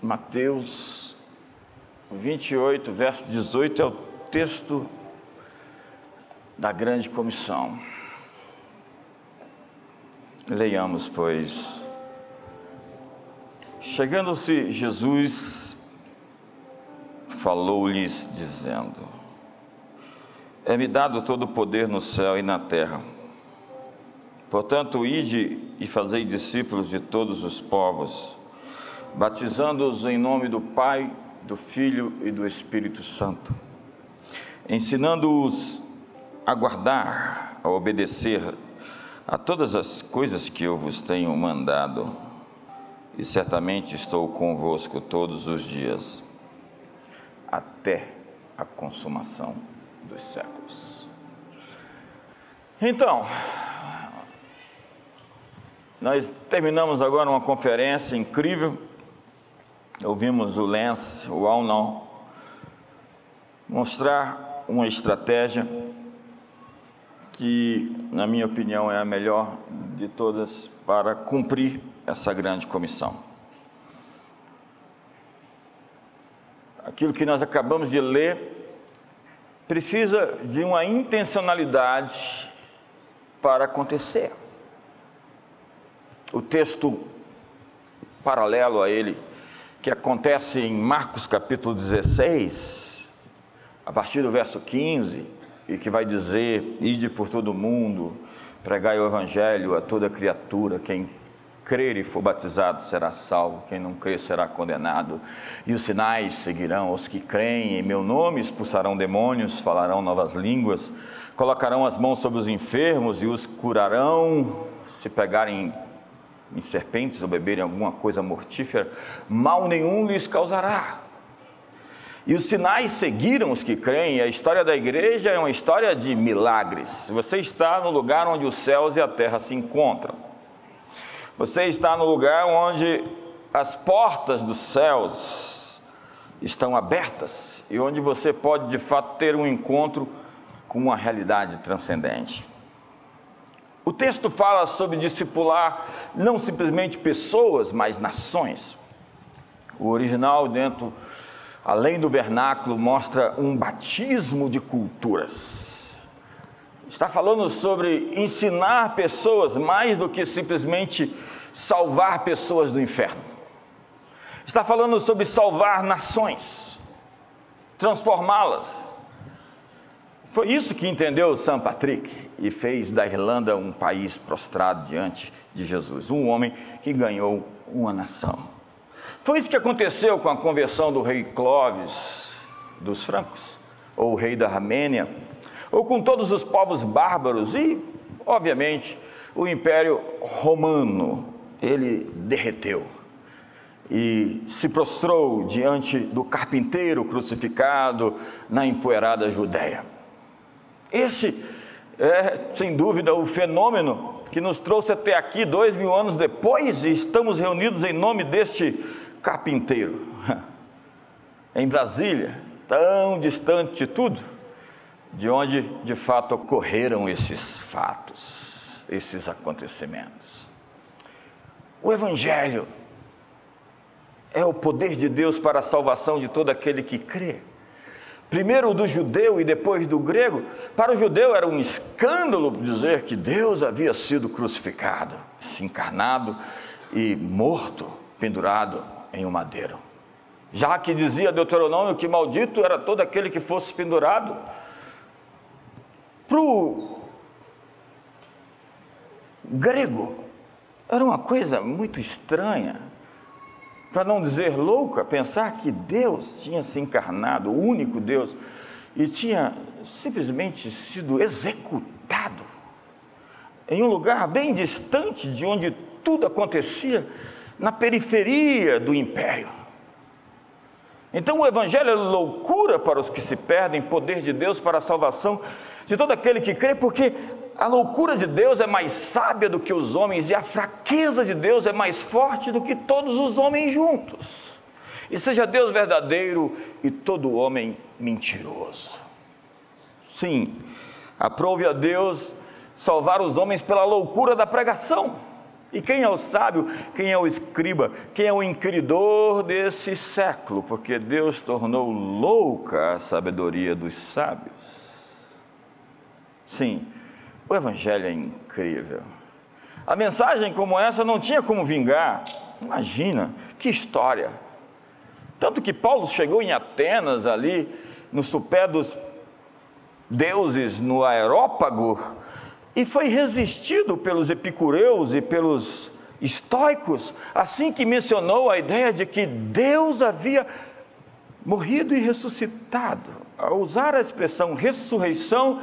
Mateus 28, verso 18, é o texto da grande comissão. Leiamos, pois. Chegando-se Jesus, falou-lhes, dizendo: É-me dado todo o poder no céu e na terra. Portanto, ide e fazei discípulos de todos os povos, batizando-os em nome do Pai, do Filho e do Espírito Santo, ensinando-os a guardar, a obedecer a todas as coisas que eu vos tenho mandado, e certamente estou convosco todos os dias, até a consumação dos séculos. Então, nós terminamos agora uma conferência incrível. Ouvimos o Lance, o Alnon, mostrar uma estratégia que, na minha opinião, é a melhor de todas para cumprir essa grande comissão. Aquilo que nós acabamos de ler precisa de uma intencionalidade para acontecer. O texto paralelo a ele, que acontece em Marcos capítulo 16, a partir do verso 15, e que vai dizer: ide por todo o mundo, pregai o evangelho a toda criatura, quem crer e for batizado será salvo, quem não crer será condenado, e os sinais seguirão os que creem em meu nome, expulsarão demônios, falarão novas línguas, colocarão as mãos sobre os enfermos e os curarão, se pegarem em serpentes ou beberem alguma coisa mortífera, mal nenhum lhes causará. E os sinais seguiram os que creem. A história da igreja é uma história de milagres. Você está no lugar onde os céus e a terra se encontram. Você está no lugar onde as portas dos céus estão abertas e onde você pode de fato ter um encontro com uma realidade transcendente. O texto fala sobre discipular não simplesmente pessoas, mas nações. O original, além do vernáculo, mostra um batismo de culturas. Está falando sobre ensinar pessoas mais do que simplesmente salvar pessoas do inferno. Está falando sobre salvar nações, transformá-las. Foi isso que entendeu St. Patrick e fez da Irlanda um país prostrado diante de Jesus, um homem que ganhou uma nação. Foi isso que aconteceu com a conversão do rei Clovis dos francos, ou o rei da Armênia, ou com todos os povos bárbaros e, obviamente, o Império Romano. Ele derreteu e se prostrou diante do carpinteiro crucificado na empoeirada Judéia. Esse é, sem dúvida, o fenômeno que nos trouxe até aqui 2000 anos depois, e estamos reunidos em nome deste carpinteiro, em Brasília, tão distante de tudo, de onde de fato ocorreram esses fatos, esses acontecimentos. O Evangelho é o poder de Deus para a salvação de todo aquele que crê. Primeiro do judeu e depois do grego. Para o judeu era um escândalo dizer que Deus havia sido crucificado, encarnado e morto, pendurado em um madeiro. Já que dizia Deuteronômio que maldito era todo aquele que fosse pendurado. Para o grego era uma coisa muito estranha, para não dizer louca, pensar que Deus tinha se encarnado, o único Deus, e tinha simplesmente sido executado em um lugar bem distante de onde tudo acontecia, na periferia do império. Então o Evangelho é loucura para os que se perdem, poder de Deus para a salvação de todo aquele que crê, porque a loucura de Deus é mais sábia do que os homens, e a fraqueza de Deus é mais forte do que todos os homens juntos. E seja Deus verdadeiro e todo homem mentiroso. Sim, aprove a Deus salvar os homens pela loucura da pregação. E quem é o sábio? Quem é o escriba? Quem é o inquiridor desse século? Porque Deus tornou louca a sabedoria dos sábios. Sim, o Evangelho é incrível. A mensagem como essa não tinha como vingar. Imagina, que história. Tanto que Paulo chegou em Atenas, ali, no sopé dos deuses, no Areópago, e foi resistido pelos epicureus e pelos estoicos, assim que mencionou a ideia de que Deus havia morrido e ressuscitado. Ao usar a expressão ressurreição,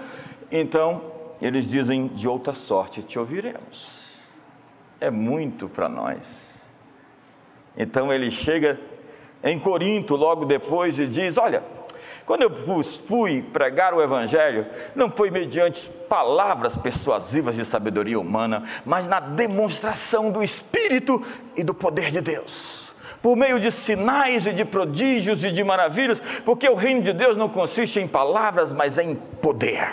então, eles dizem, de outra sorte te ouviremos. É muito para nós. Então ele chega em Corinto logo depois e diz, olha, quando eu vos fui pregar o Evangelho, não foi mediante palavras persuasivas de sabedoria humana, mas na demonstração do Espírito e do poder de Deus, por meio de sinais e de prodígios e de maravilhas, porque o reino de Deus não consiste em palavras, mas em poder.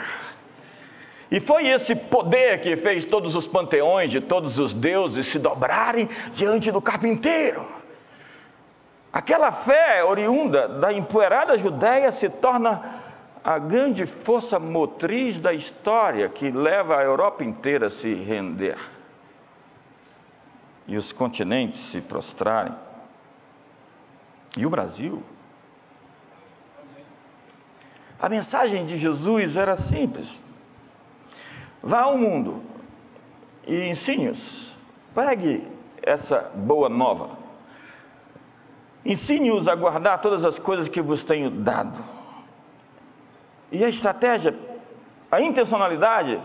E foi esse poder que fez todos os panteões de todos os deuses se dobrarem diante do carpinteiro. Aquela fé oriunda da empoeirada Judéia se torna a grande força motriz da história que leva a Europa inteira a se render e os continentes se prostrarem. E o Brasil? A mensagem de Jesus era simples: vá ao mundo e ensine-os, pregue essa boa nova. Ensine-os a guardar todas as coisas que vos tenho dado. E a estratégia, a intencionalidade,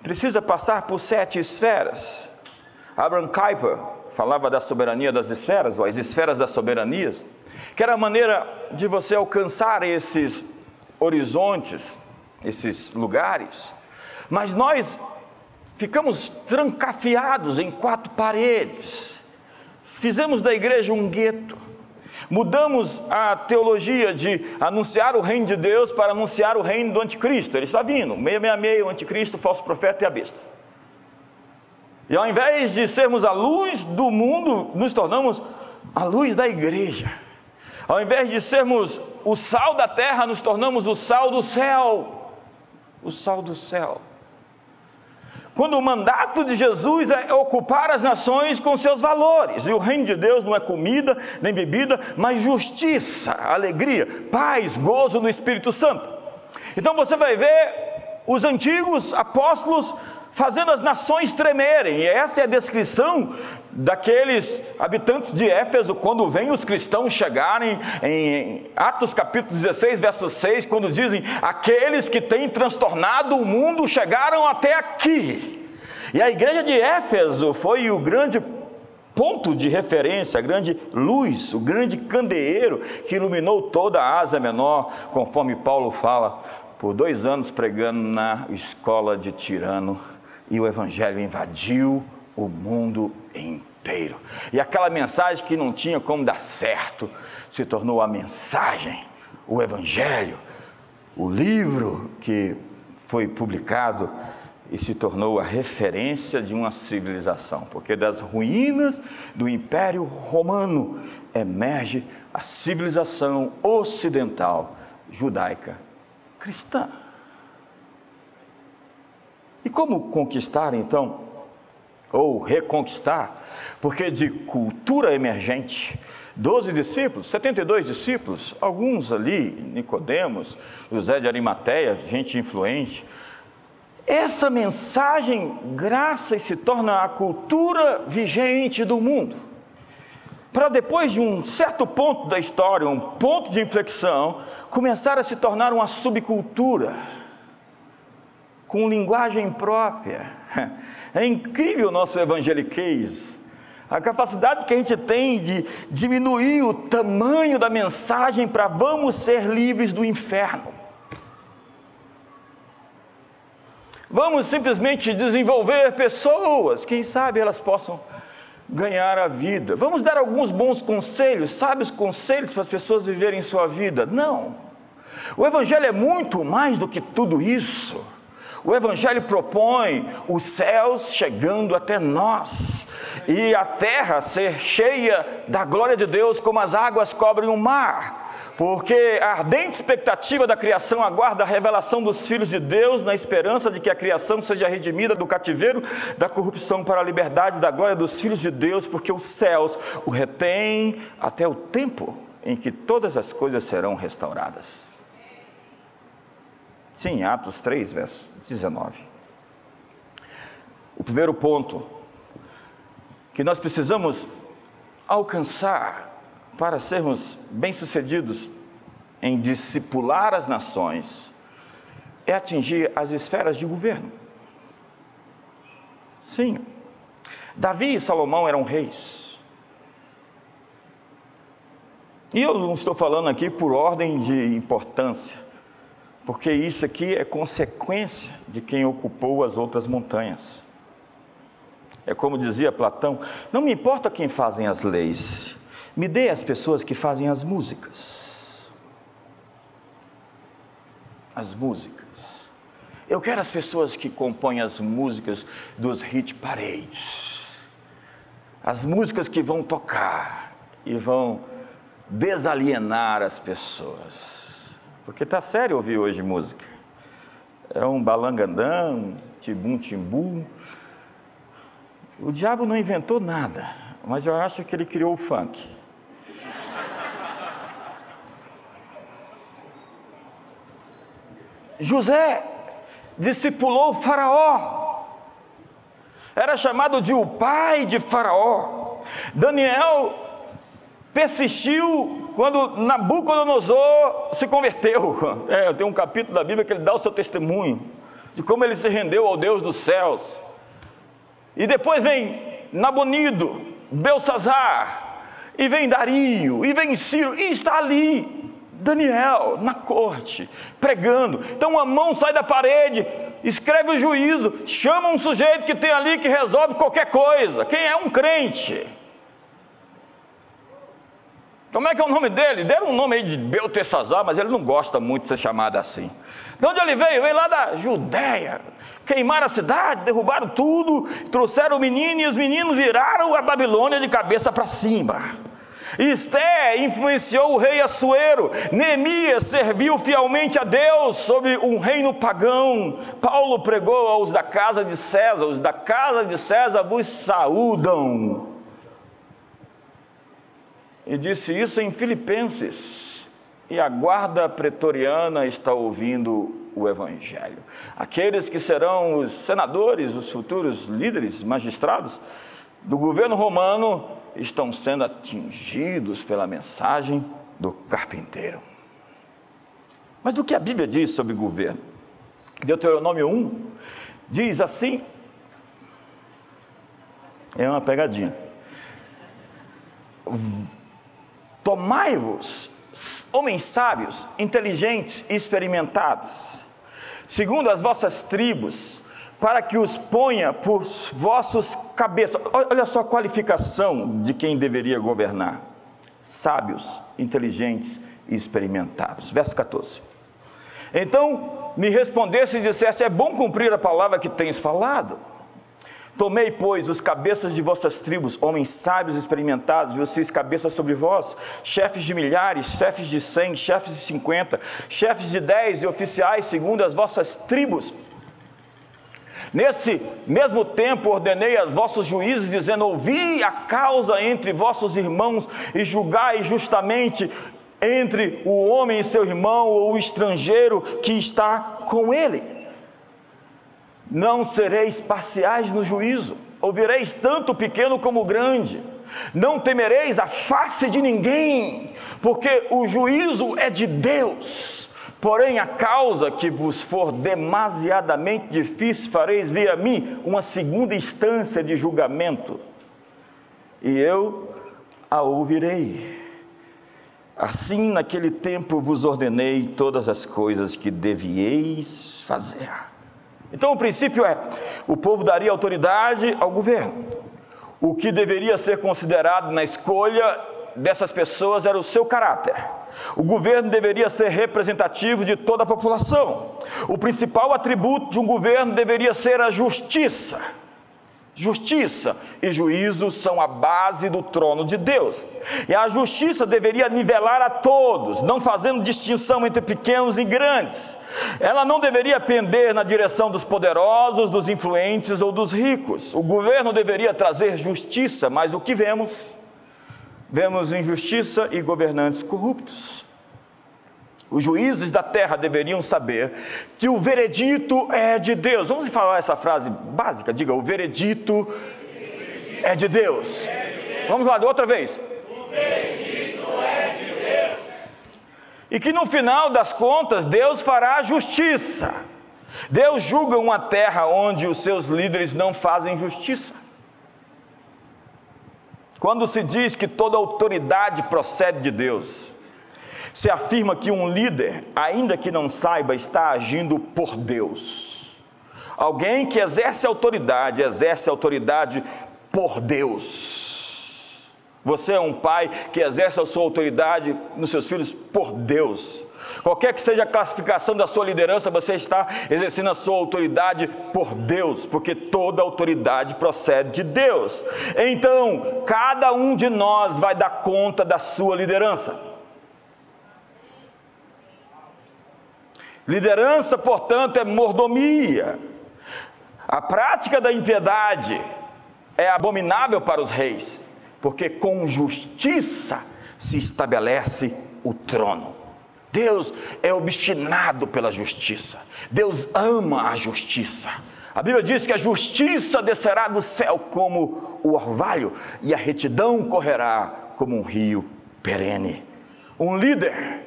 precisa passar por 7 esferas. Abraham Kuyper falava da soberania das esferas, ou as esferas das soberanias, que era a maneira de você alcançar esses horizontes, esses lugares. Mas nós ficamos trancafiados em 4 paredes. Fizemos da igreja um gueto. Mudamos a teologia de anunciar o reino de Deus para anunciar o reino do anticristo. Ele está vindo, 666, o anticristo, o falso profeta e a besta. E ao invés de sermos a luz do mundo, nos tornamos a luz da igreja. Ao invés de sermos o sal da terra, nos tornamos o sal do céu. O sal do céu. Quando o mandato de Jesus é ocupar as nações com seus valores, e o reino de Deus não é comida, nem bebida, mas justiça, alegria, paz, gozo no Espírito Santo. Então você vai ver os antigos apóstolos fazendo as nações tremerem, e essa é a descrição daqueles habitantes de Éfeso, quando vêm os cristãos chegarem, em Atos capítulo 16, verso 6, quando dizem, aqueles que têm transtornado o mundo chegaram até aqui. E a igreja de Éfeso foi o grande ponto de referência, a grande luz, o grande candeeiro que iluminou toda a Ásia Menor, conforme Paulo fala, por 2 anos pregando na escola de Tirano, e o Evangelho invadiu o mundo inteiro. E aquela mensagem que não tinha como dar certo, se tornou a mensagem, o Evangelho, o livro que foi publicado e se tornou a referência de uma civilização, porque das ruínas do Império Romano emerge a civilização ocidental, judaica, cristã. E como conquistar então, ou reconquistar? Porque de cultura emergente, 12 discípulos, 72 discípulos, alguns ali, Nicodemos, José de Arimateia, gente influente, essa mensagem graça e se torna a cultura vigente do mundo, para depois de um certo ponto da história, um ponto de inflexão, começar a se tornar uma subcultura, com linguagem própria. É incrível o nosso evangeliquez, a capacidade que a gente tem de diminuir o tamanho da mensagem para vamos ser livres do inferno. Vamos simplesmente desenvolver pessoas, quem sabe elas possam ganhar a vida. Vamos dar alguns bons conselhos, sábios conselhos para as pessoas viverem sua vida. Não, o Evangelho é muito mais do que tudo isso. O Evangelho propõe os céus chegando até nós, e a terra ser cheia da glória de Deus, como as águas cobrem o mar. Porque a ardente expectativa da criação aguarda a revelação dos filhos de Deus, na esperança de que a criação seja redimida do cativeiro da corrupção para a liberdade da glória dos filhos de Deus, porque os céus o retêm até o tempo em que todas as coisas serão restauradas. Sim, Atos 3, verso 19. O primeiro ponto que nós precisamos alcançar para sermos bem-sucedidos em discipular as nações é atingir as esferas de governo. Sim, Davi e Salomão eram reis. E eu não estou falando aqui por ordem de importância, porque isso aqui é consequência de quem ocupou as outras montanhas. É como dizia Platão: não me importa quem fazem as leis, me dê as pessoas que fazem as músicas. As músicas. Eu quero as pessoas que compõem as músicas dos hit parades. As músicas que vão tocar e vão desalienar as pessoas. Porque está sério ouvir hoje música. É um balangandã, timbum-timbum. O diabo não inventou nada, mas eu acho que ele criou o funk. José discipulou o faraó, era chamado de o pai de Faraó. Daniel persistiu quando Nabucodonosor se converteu. Tem um capítulo da Bíblia que ele dá o seu testemunho de como ele se rendeu ao Deus dos céus. E depois vem Nabonido, Belsazar, e vem Dario, e vem Ciro, e está ali Daniel na corte, pregando. Então uma mão sai da parede, escreve o juízo, chama um sujeito que tem ali que resolve qualquer coisa. Quem é? Um crente. Como é que é o nome dele? Deram um nome aí de Beltesazar, mas ele não gosta muito de ser chamado assim. De onde ele veio? Veio lá da Judéia. Queimaram a cidade, derrubaram tudo, trouxeram o menino, e os meninos viraram a Babilônia de cabeça para cima. Esté influenciou o rei Assuero. Neemias serviu fielmente a Deus sobre um reino pagão. Paulo pregou aos da casa de César: os da casa de César vos saúdam. E disse isso em Filipenses. E a guarda pretoriana está ouvindo o Evangelho. Aqueles que serão os senadores, os futuros líderes, magistrados do governo romano, estão sendo atingidos pela mensagem do carpinteiro. Mas do que a Bíblia diz sobre governo? Deuteronômio 1 diz assim, é uma pegadinha: tomai-vos homens sábios, inteligentes e experimentados, segundo as vossas tribos, para que os ponha por vossos cabeças. Olha só a qualificação de quem deveria governar: sábios, inteligentes e experimentados. Verso 14. Então me respondesse e dissesse: é bom cumprir a palavra que tens falado. Tomei, pois, os cabeças de vossas tribos, homens sábios e experimentados, e os fiz cabeças sobre vós, chefes de milhares, chefes de 100, chefes de 50, chefes de 10 e oficiais segundo as vossas tribos. Nesse mesmo tempo ordenei a vossos juízes, dizendo: ouvi a causa entre vossos irmãos e julgai justamente entre o homem e seu irmão, ou o estrangeiro que está com ele. Não sereis parciais no juízo, ouvireis tanto o pequeno como o grande. Não temereis a face de ninguém, porque o juízo é de Deus. Porém, a causa que vos for demasiadamente difícil, fareis vir a mim uma segunda instância de julgamento, e eu a ouvirei. Assim, naquele tempo vos ordenei todas as coisas que devieis fazer. Então o princípio é: o povo daria autoridade ao governo. O que deveria ser considerado na escolha dessas pessoas era o seu caráter. O governo deveria ser representativo de toda a população. O principal atributo de um governo deveria ser a justiça. Justiça e juízo são a base do trono de Deus. E a justiça deveria nivelar a todos, não fazendo distinção entre pequenos e grandes. Ela não deveria pender na direção dos poderosos, dos influentes ou dos ricos. O governo deveria trazer justiça, mas o que vemos? Vemos injustiça e governantes corruptos. Os juízes da terra deveriam saber que o veredito é de Deus. Vamos falar essa frase básica, diga, o veredito é de Deus. Vamos lá, outra vez. O veredito é de Deus. E que no final das contas, Deus fará justiça. Deus julga uma terra onde os seus líderes não fazem justiça. Quando se diz que toda autoridade procede de Deus, se afirma que um líder, ainda que não saiba, está agindo por Deus. Alguém que exerce autoridade por Deus. Você é um pai que exerce a sua autoridade nos seus filhos por Deus. Qualquer que seja a classificação da sua liderança, você está exercendo a sua autoridade por Deus, porque toda autoridade procede de Deus. Então, cada um de nós vai dar conta da sua liderança. Liderança, portanto, é mordomia. A prática da impiedade é abominável para os reis, porque com justiça se estabelece o trono. Deus é obstinado pela justiça. Deus ama a justiça. A Bíblia diz que a justiça descerá do céu como o orvalho, e a retidão correrá como um rio perene. Um líder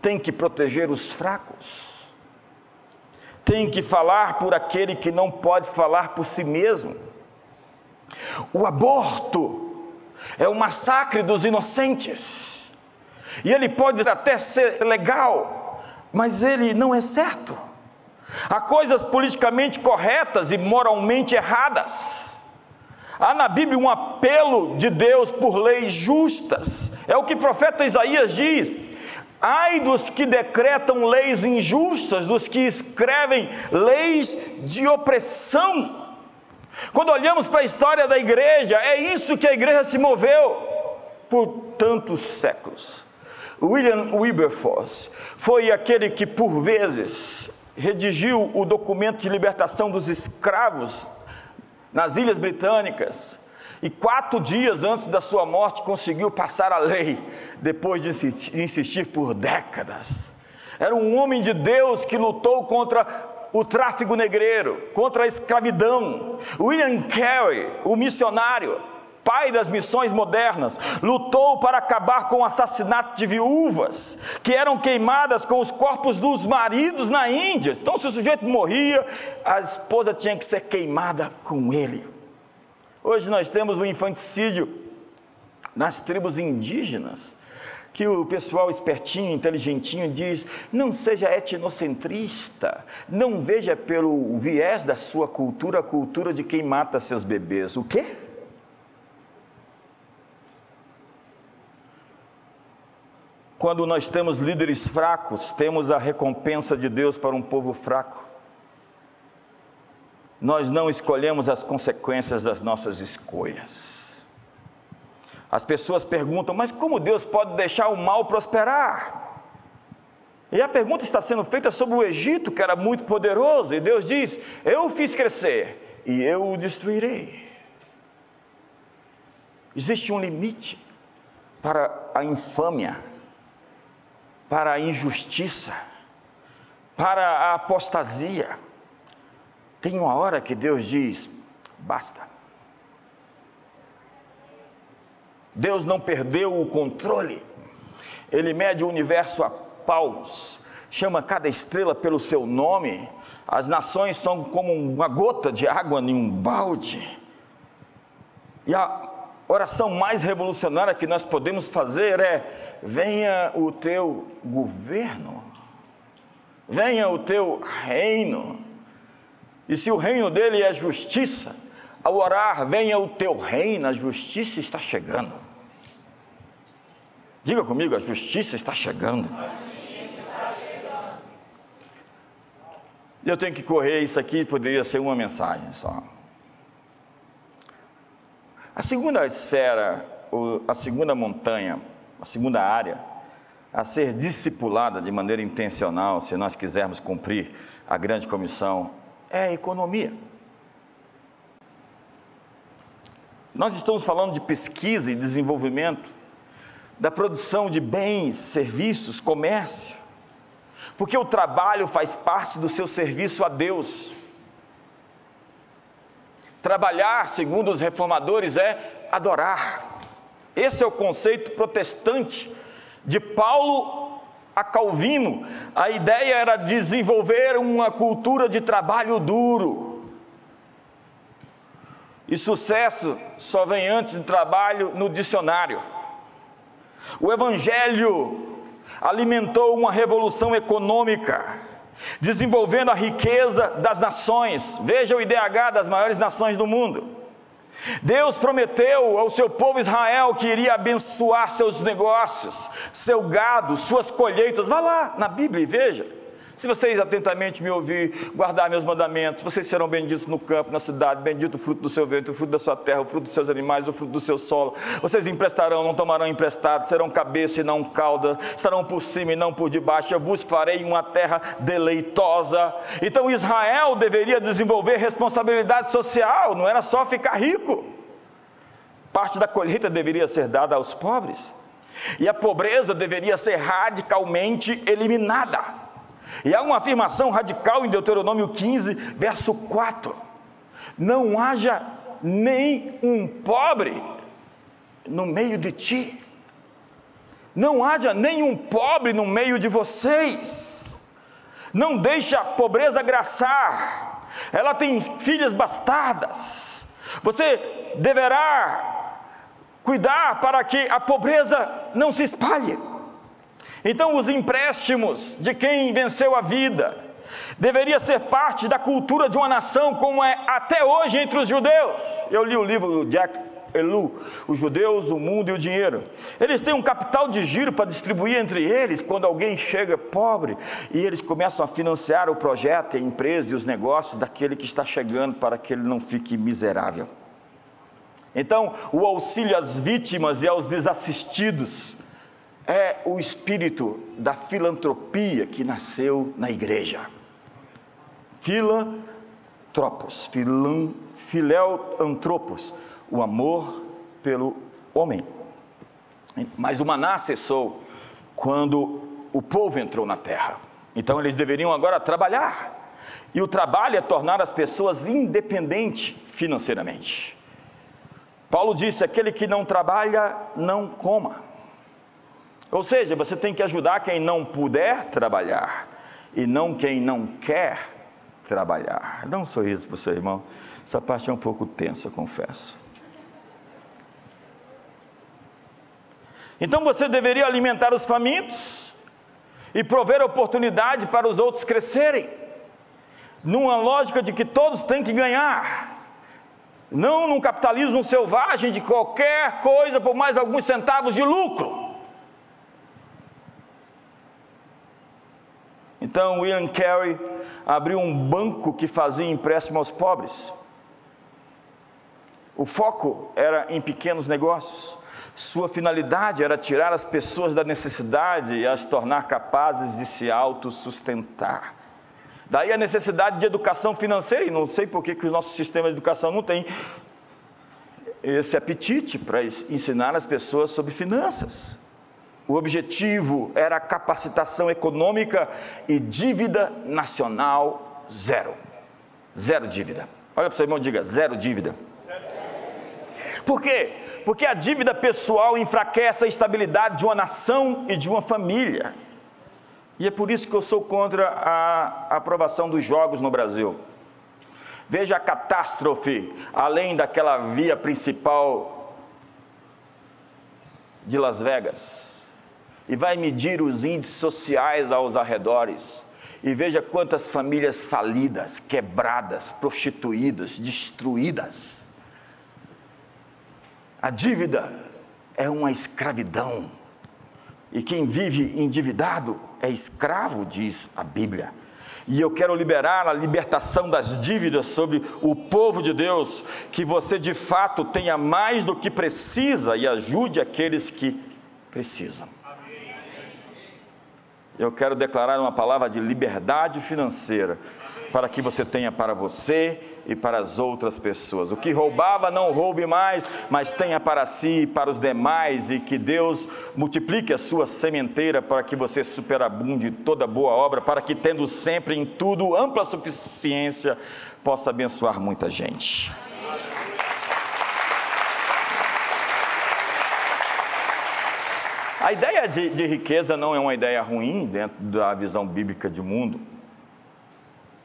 tem que proteger os fracos, tem que falar por aquele que não pode falar por si mesmo. O aborto é o massacre dos inocentes, e ele pode até ser legal, mas ele não é certo. Há coisas politicamente corretas e moralmente erradas. Há na Bíblia um apelo de Deus por leis justas. É o que o profeta Isaías diz: ai dos que decretam leis injustas, dos que escrevem leis de opressão. Quando olhamos para a história da igreja, é isso que a igreja se moveu por tantos séculos. William Wilberforce foi aquele que por vezes redigiu o documento de libertação dos escravos nas Ilhas Britânicas, e 4 dias antes da sua morte conseguiu passar a lei, depois de insistir por décadas. Era um homem de Deus que lutou contra o tráfico negreiro, contra a escravidão. William Carey, o missionário, pai das missões modernas, lutou para acabar com o assassinato de viúvas, que eram queimadas com os corpos dos maridos na Índia. Então, se o sujeito morria, a esposa tinha que ser queimada com ele. Hoje nós temos o infanticídio nas tribos indígenas, que o pessoal espertinho, inteligentinho diz: não seja etnocentrista, não veja pelo viés da sua cultura a cultura de quem mata seus bebês. O quê? Quando nós temos líderes fracos, temos a recompensa de Deus para um povo fraco. Nós não escolhemos as consequências das nossas escolhas. As pessoas perguntam: mas como Deus pode deixar o mal prosperar? E a pergunta está sendo feita sobre o Egito, que era muito poderoso, e Deus diz: eu o fiz crescer, e eu o destruirei. Existe um limite para a infâmia, para a injustiça, para a apostasia. Tem uma hora que Deus diz: basta. Deus não perdeu o controle. Ele mede o universo a palmos, chama cada estrela pelo seu nome. As nações são como uma gota de água em um balde. E a oração mais revolucionária que nós podemos fazer é: venha o teu governo, venha o teu reino. E se o reino dele é justiça, ao orar: venha o teu reino, a justiça está chegando. Diga comigo: a justiça está chegando. Eu tenho que correr, isso aqui poderia ser uma mensagem só. A segunda esfera, ou a segunda montanha, a segunda área a ser discipulada de maneira intencional, se nós quisermos cumprir a grande comissão, é a economia. Nós estamos falando de pesquisa e desenvolvimento, da produção de bens, serviços, comércio, porque o trabalho faz parte do seu serviço a Deus. Trabalhar, segundo os reformadores, é adorar. Esse é o conceito protestante. De Paulo a Calvino, a ideia era desenvolver uma cultura de trabalho duro. E sucesso só vem antes de trabalho no dicionário. O Evangelho alimentou uma revolução econômica, desenvolvendo a riqueza das nações. Veja o IDH das maiores nações do mundo. Deus prometeu ao seu povo Israel que iria abençoar seus negócios, seu gado, suas colheitas. Vá lá na Bíblia e veja. Se vocês atentamente me ouvir, guardar meus mandamentos, vocês serão benditos no campo, na cidade, bendito o fruto do seu ventre, o fruto da sua terra, o fruto dos seus animais, o fruto do seu solo. Vocês emprestarão, não tomarão emprestado, serão cabeça e não cauda, estarão por cima e não por debaixo. Eu vos farei uma terra deleitosa. Então Israel deveria desenvolver responsabilidade social, não era só ficar rico. Parte da colheita deveria ser dada aos pobres, e a pobreza deveria ser radicalmente eliminada. E há uma afirmação radical em Deuteronômio 15, verso 4: não haja nem um pobre no meio de ti, não haja nem um pobre no meio de vocês, não deixe a pobreza graçar, ela tem filhas bastardas, você deverá cuidar para que a pobreza não se espalhe. Então os empréstimos de quem venceu a vida deveria ser parte da cultura de uma nação, como é até hoje entre os judeus. Eu li o livro do Jack Ellul, Os Judeus, o Mundo e o Dinheiro. Eles têm um capital de giro para distribuir entre eles quando alguém chega pobre, e eles começam a financiar o projeto, a empresa e os negócios daquele que está chegando, para que ele não fique miserável. Então o auxílio às vítimas e aos desassistidos é o espírito da filantropia que nasceu na igreja. Filantropos, filéantropos, o amor pelo homem. Mas o maná cessou quando o povo entrou na terra. Então eles deveriam agora trabalhar. E o trabalho é tornar as pessoas independentes financeiramente. Paulo disse: aquele que não trabalha, não coma. Ou seja, você tem que ajudar quem não puder trabalhar, e não quem não quer trabalhar. Dá um sorriso para o seu irmão. Essa parte é um pouco tensa, confesso. Então você deveria alimentar os famintos e prover oportunidade para os outros crescerem, numa lógica de que todos têm que ganhar, não num capitalismo selvagem de qualquer coisa por mais alguns centavos de lucro. Então William Carey abriu um banco que fazia empréstimo aos pobres. O foco era em pequenos negócios. Sua finalidade era tirar as pessoas da necessidade e as tornar capazes de se autossustentar. Daí a necessidade de educação financeira, e não sei por que o nosso sistema de educação não tem esse apetite para ensinar as pessoas sobre finanças. O objetivo era a capacitação econômica e dívida nacional zero. Zero dívida. Olha para o seu irmão e diga: zero dívida. Por quê? Porque a dívida pessoal enfraquece a estabilidade de uma nação e de uma família. E é por isso que eu sou contra a aprovação dos jogos no Brasil. Veja a catástrofe, além daquela via principal de Las Vegas. E vai medir os índices sociais aos arredores. E veja quantas famílias falidas, quebradas, prostituídas, destruídas. A dívida é uma escravidão. E quem vive endividado é escravo, diz a Bíblia. E eu quero liberar a libertação das dívidas sobre o povo de Deus, que você de fato tenha mais do que precisa e ajude aqueles que precisam. Eu quero declarar uma palavra de liberdade financeira, para que você tenha para você e para as outras pessoas. O que roubava, não roube mais, mas tenha para si e para os demais, e que Deus multiplique a sua sementeira para que você superabunde toda boa obra, para que, tendo sempre em tudo ampla suficiência, possa abençoar muita gente. A ideia de riqueza não é uma ideia ruim dentro da visão bíblica de mundo.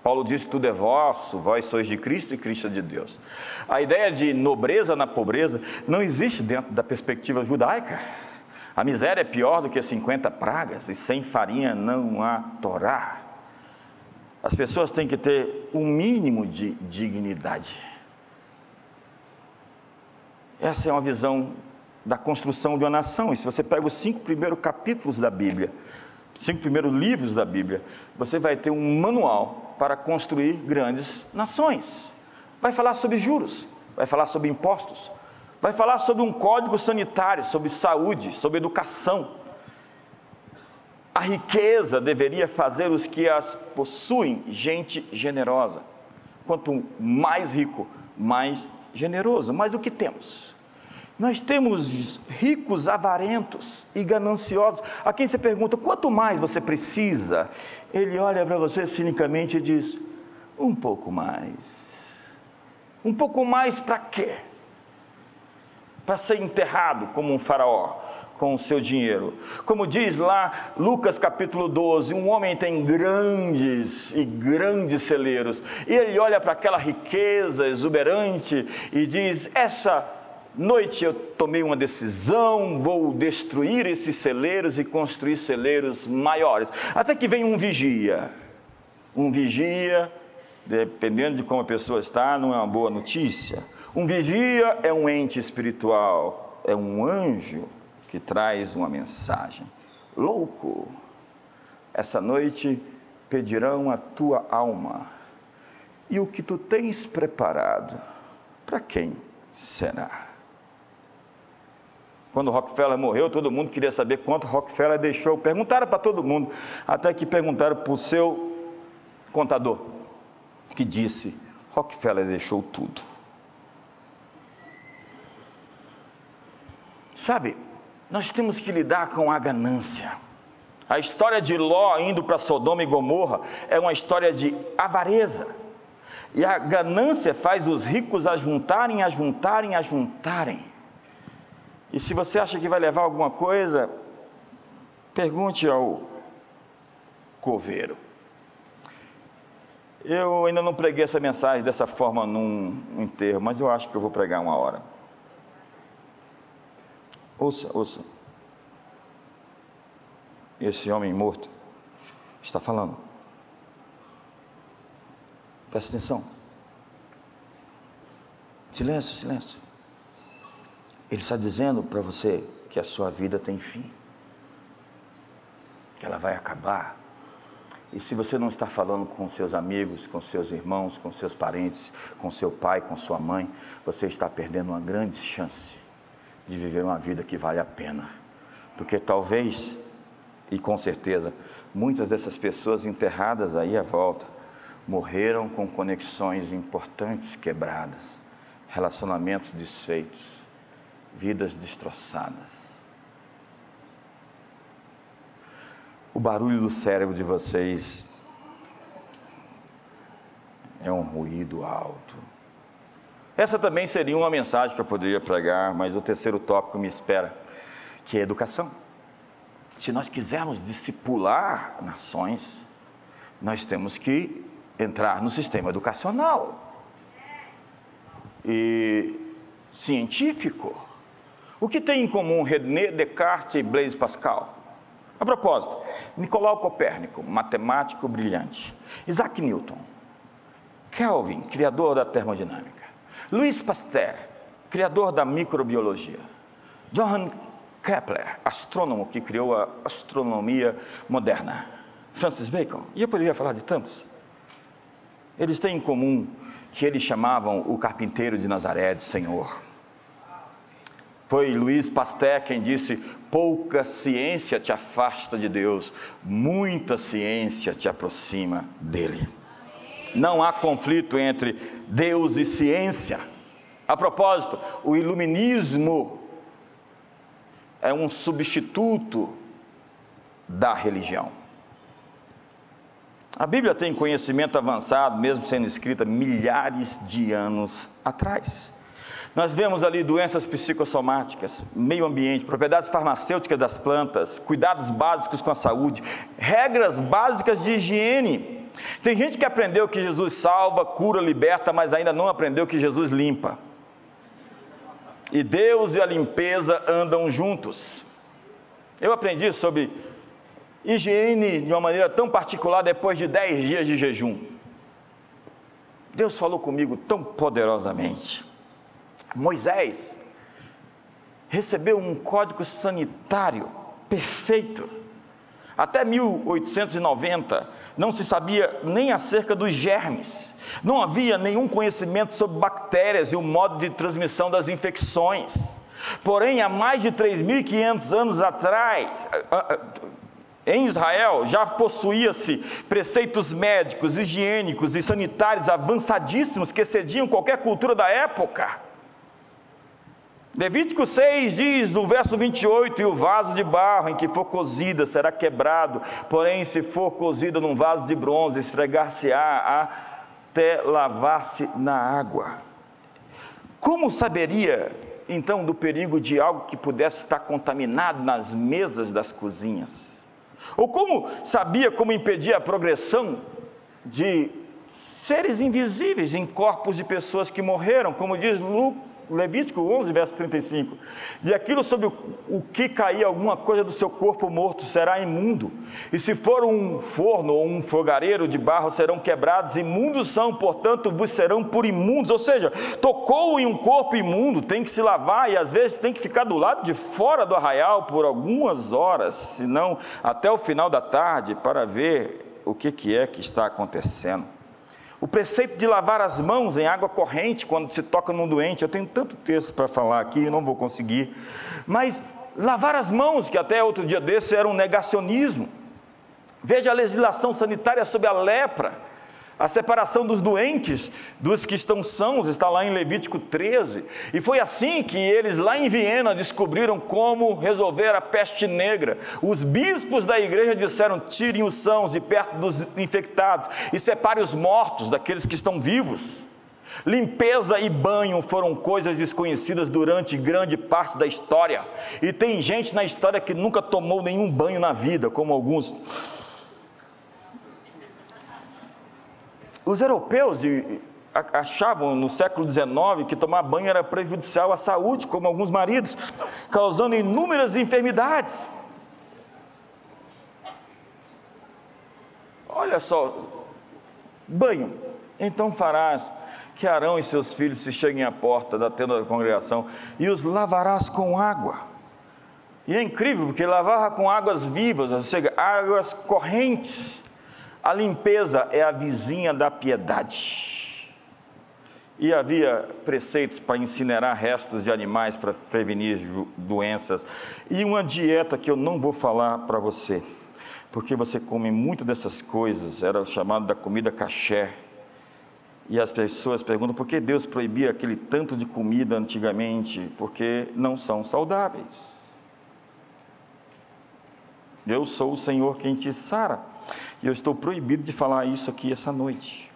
Paulo diz: tudo é vosso, vós sois de Cristo e Cristo é de Deus. A ideia de nobreza na pobreza não existe dentro da perspectiva judaica. A miséria é pior do que 50 pragas, e sem farinha não há Torá. As pessoas têm que ter um mínimo de dignidade. Essa é uma visão da construção de uma nação. E se você pega os 5 primeiros capítulos da Bíblia, 5 primeiros livros da Bíblia, você vai ter um manual para construir grandes nações. Vai falar sobre juros, vai falar sobre impostos, vai falar sobre um código sanitário, sobre saúde, sobre educação. A riqueza deveria fazer os que as possuem gente generosa. Quanto mais rico, mais generoso. Mas o que temos? Nós temos ricos avarentos e gananciosos, a quem você pergunta: quanto mais você precisa? Ele olha para você cinicamente e diz: um pouco mais. Um pouco mais para quê? Para ser enterrado como um faraó, com o seu dinheiro. Como diz lá Lucas capítulo 12, um homem tem grandes celeiros, e ele olha para aquela riqueza exuberante e diz: essa noite eu tomei uma decisão, vou destruir esses celeiros e construir celeiros maiores. Até que vem um vigia, dependendo de como a pessoa está, não é uma boa notícia. Um vigia é um ente espiritual, é um anjo que traz uma mensagem: louco, essa noite pedirão a tua alma, e o que tu tens preparado, para quem será? Quando Rockefeller morreu, todo mundo queria saber quanto Rockefeller deixou. Perguntaram para todo mundo, até que perguntaram para o seu contador, que disse: Rockefeller deixou tudo. Sabe, nós temos que lidar com a ganância. A história de Ló indo para Sodoma e Gomorra é uma história de avareza. E a ganância faz os ricos ajuntarem. E se você acha que vai levar alguma coisa, pergunte ao coveiro. Eu ainda não preguei essa mensagem dessa forma num enterro, mas eu acho que eu vou pregar uma hora. Ouça. Esse homem morto está falando. Presta atenção. Silêncio. Ele está dizendo para você que a sua vida tem fim, que ela vai acabar. E se você não está falando com seus amigos, com seus irmãos, com seus parentes, com seu pai, com sua mãe, você está perdendo uma grande chance de viver uma vida que vale a pena. Porque talvez, e com certeza, muitas dessas pessoas enterradas aí à volta morreram com conexões importantes quebradas, relacionamentos desfeitos, vidas destroçadas. O barulho do cérebro de vocês é um ruído alto. Essa também seria uma mensagem que eu poderia pregar, mas o terceiro tópico me espera, que é educação. Se nós quisermos discipular nações, nós temos que entrar no sistema educacional e científico. O que tem em comum René Descartes e Blaise Pascal? A propósito, Nicolau Copérnico, matemático brilhante, Isaac Newton, Kelvin, criador da termodinâmica, Louis Pasteur, criador da microbiologia, Johann Kepler, astrônomo que criou a astronomia moderna, Francis Bacon, e eu poderia falar de tantos. Eles têm em comum que eles chamavam o carpinteiro de Nazaré de Senhor. Foi Louis Pasteur quem disse: pouca ciência te afasta de Deus, muita ciência te aproxima dele. Não há conflito entre Deus e ciência. A propósito, o iluminismo é um substituto da religião. A Bíblia tem conhecimento avançado, mesmo sendo escrita milhares de anos atrás. Nós vemos ali doenças psicossomáticas, meio ambiente, propriedades farmacêuticas das plantas, cuidados básicos com a saúde, regras básicas de higiene. Tem gente que aprendeu que Jesus salva, cura, liberta, mas ainda não aprendeu que Jesus limpa. E Deus e a limpeza andam juntos. Eu aprendi sobre higiene de uma maneira tão particular depois de 10 dias de jejum. Deus falou comigo tão poderosamente. Moisés recebeu um código sanitário perfeito. Até 1890 não se sabia nem acerca dos germes, não havia nenhum conhecimento sobre bactérias e o modo de transmissão das infecções. Porém, há mais de 3.500 anos atrás, em Israel, já possuía-se preceitos médicos, higiênicos e sanitários avançadíssimos que excediam qualquer cultura da época. Levítico 6 diz, no verso 28, e o vaso de barro em que for cozida será quebrado, porém se for cozida num vaso de bronze, esfregar-se-á até lavar-se na água. Como saberia, então, do perigo de algo que pudesse estar contaminado nas mesas das cozinhas? Ou como sabia como impedir a progressão de seres invisíveis em corpos de pessoas que morreram, como diz Levítico 11, verso 35, e aquilo sobre o que cair alguma coisa do seu corpo morto será imundo, e se for um forno ou um fogareiro de barro serão quebrados, imundos são, portanto vos serão por imundos. Ou seja, tocou em um corpo imundo, tem que se lavar, e às vezes tem que ficar do lado de fora do arraial por algumas horas, se não até o final da tarde, para ver o que é que está acontecendo. O preceito de lavar as mãos em água corrente quando se toca num doente. Eu tenho tanto texto para falar aqui, não vou conseguir. Mas lavar as mãos, que até outro dia desse era um negacionismo. Veja a legislação sanitária sobre a lepra, a separação dos doentes dos que estão sãos, está lá em Levítico 13. E foi assim que eles lá em Viena descobriram como resolver a peste negra. Os bispos da igreja disseram: tirem os sãos de perto dos infectados e separem os mortos daqueles que estão vivos. Limpeza e banho foram coisas desconhecidas durante grande parte da história. E tem gente na história que nunca tomou nenhum banho na vida, como alguns. Os europeus achavam no século XIX que tomar banho era prejudicial à saúde, como alguns maridos, causando inúmeras enfermidades. Olha só, banho, então farás que Arão e seus filhos se cheguem à porta da tenda da congregação e os lavarás com água. E é incrível, porque lavar com águas vivas, ou seja, águas correntes. A limpeza é a vizinha da piedade. E havia preceitos para incinerar restos de animais para prevenir doenças. E uma dieta que eu não vou falar para você, porque você come muito dessas coisas, era o chamado da comida kasher. E as pessoas perguntam por que Deus proibia aquele tanto de comida antigamente? Porque não são saudáveis. Eu sou o Senhor quem te sara. E eu estou proibido de falar isso aqui essa noite.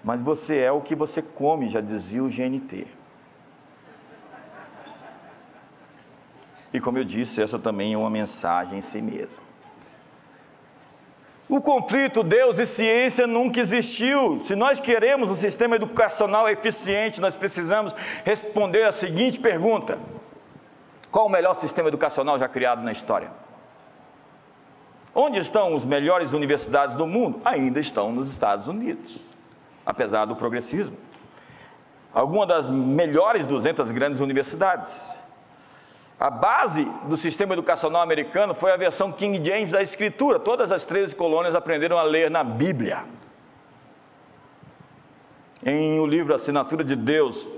Mas você é o que você come, já dizia o GNT. E como eu disse, essa também é uma mensagem em si mesma. O conflito Deus e ciência nunca existiu. Se nós queremos um sistema educacional eficiente, nós precisamos responder a seguinte pergunta: qual o melhor sistema educacional já criado na história? Onde estão as melhores universidades do mundo? Ainda estão nos Estados Unidos, apesar do progressismo. Algumas das melhores 200 grandes universidades. A base do sistema educacional americano foi a versão King James da Escritura. Todas as 13 colônias aprenderam a ler na Bíblia. Em o livro Assinatura de Deus,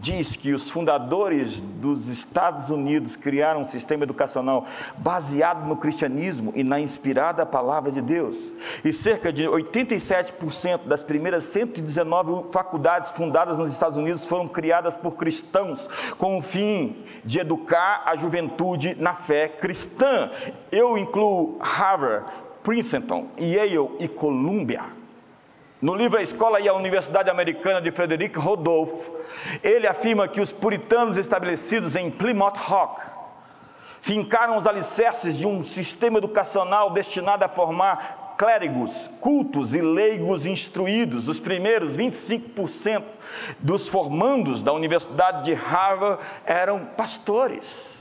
diz que os fundadores dos Estados Unidos criaram um sistema educacional baseado no cristianismo e na inspirada palavra de Deus. E cerca de 87% das primeiras 119 faculdades fundadas nos Estados Unidos foram criadas por cristãos, com o fim de educar a juventude na fé cristã. Eu incluo Harvard, Princeton, Yale e Columbia. No livro A Escola e a Universidade Americana de Frederick Randolph, ele afirma que os puritanos estabelecidos em Plymouth Rock fincaram os alicerces de um sistema educacional destinado a formar clérigos, cultos e leigos instruídos. Os primeiros 25% dos formandos da Universidade de Harvard eram pastores.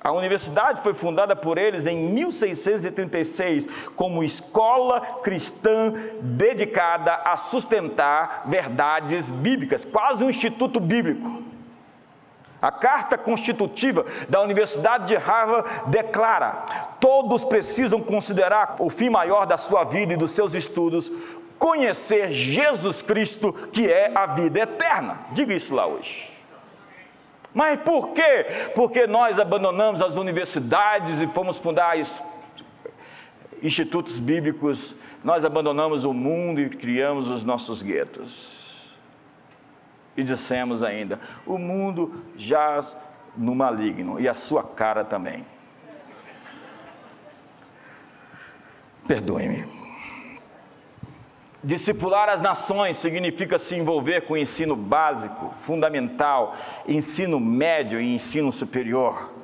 A universidade foi fundada por eles em 1636 como escola cristã dedicada a sustentar verdades bíblicas, quase um instituto bíblico. A carta constitutiva da Universidade de Harvard declara: todos precisam considerar o fim maior da sua vida e dos seus estudos, conhecer Jesus Cristo, que é a vida eterna. Diga isso lá hoje. Mas por quê? Porque nós abandonamos as universidades e fomos fundar institutos bíblicos, nós abandonamos o mundo e criamos os nossos guetos. E dissemos ainda: o mundo jaz no maligno, e a sua cara também. Perdoe-me. Discipular as nações significa se envolver com o ensino básico, fundamental, ensino médio e ensino superior.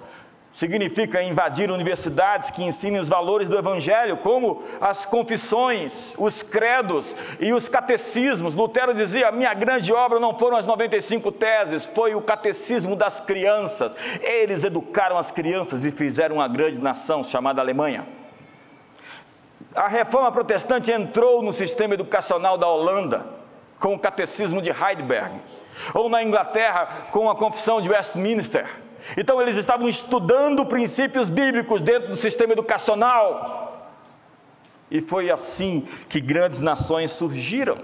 Significa invadir universidades que ensinem os valores do Evangelho, como as confissões, os credos e os catecismos. Lutero dizia: a minha grande obra não foram as 95 teses, foi o catecismo das crianças. Eles educaram as crianças e fizeram uma grande nação chamada Alemanha. A reforma protestante entrou no sistema educacional da Holanda, com o catecismo de Heidelberg, ou na Inglaterra, com a confissão de Westminster. Então eles estavam estudando princípios bíblicos dentro do sistema educacional. E foi assim que grandes nações surgiram.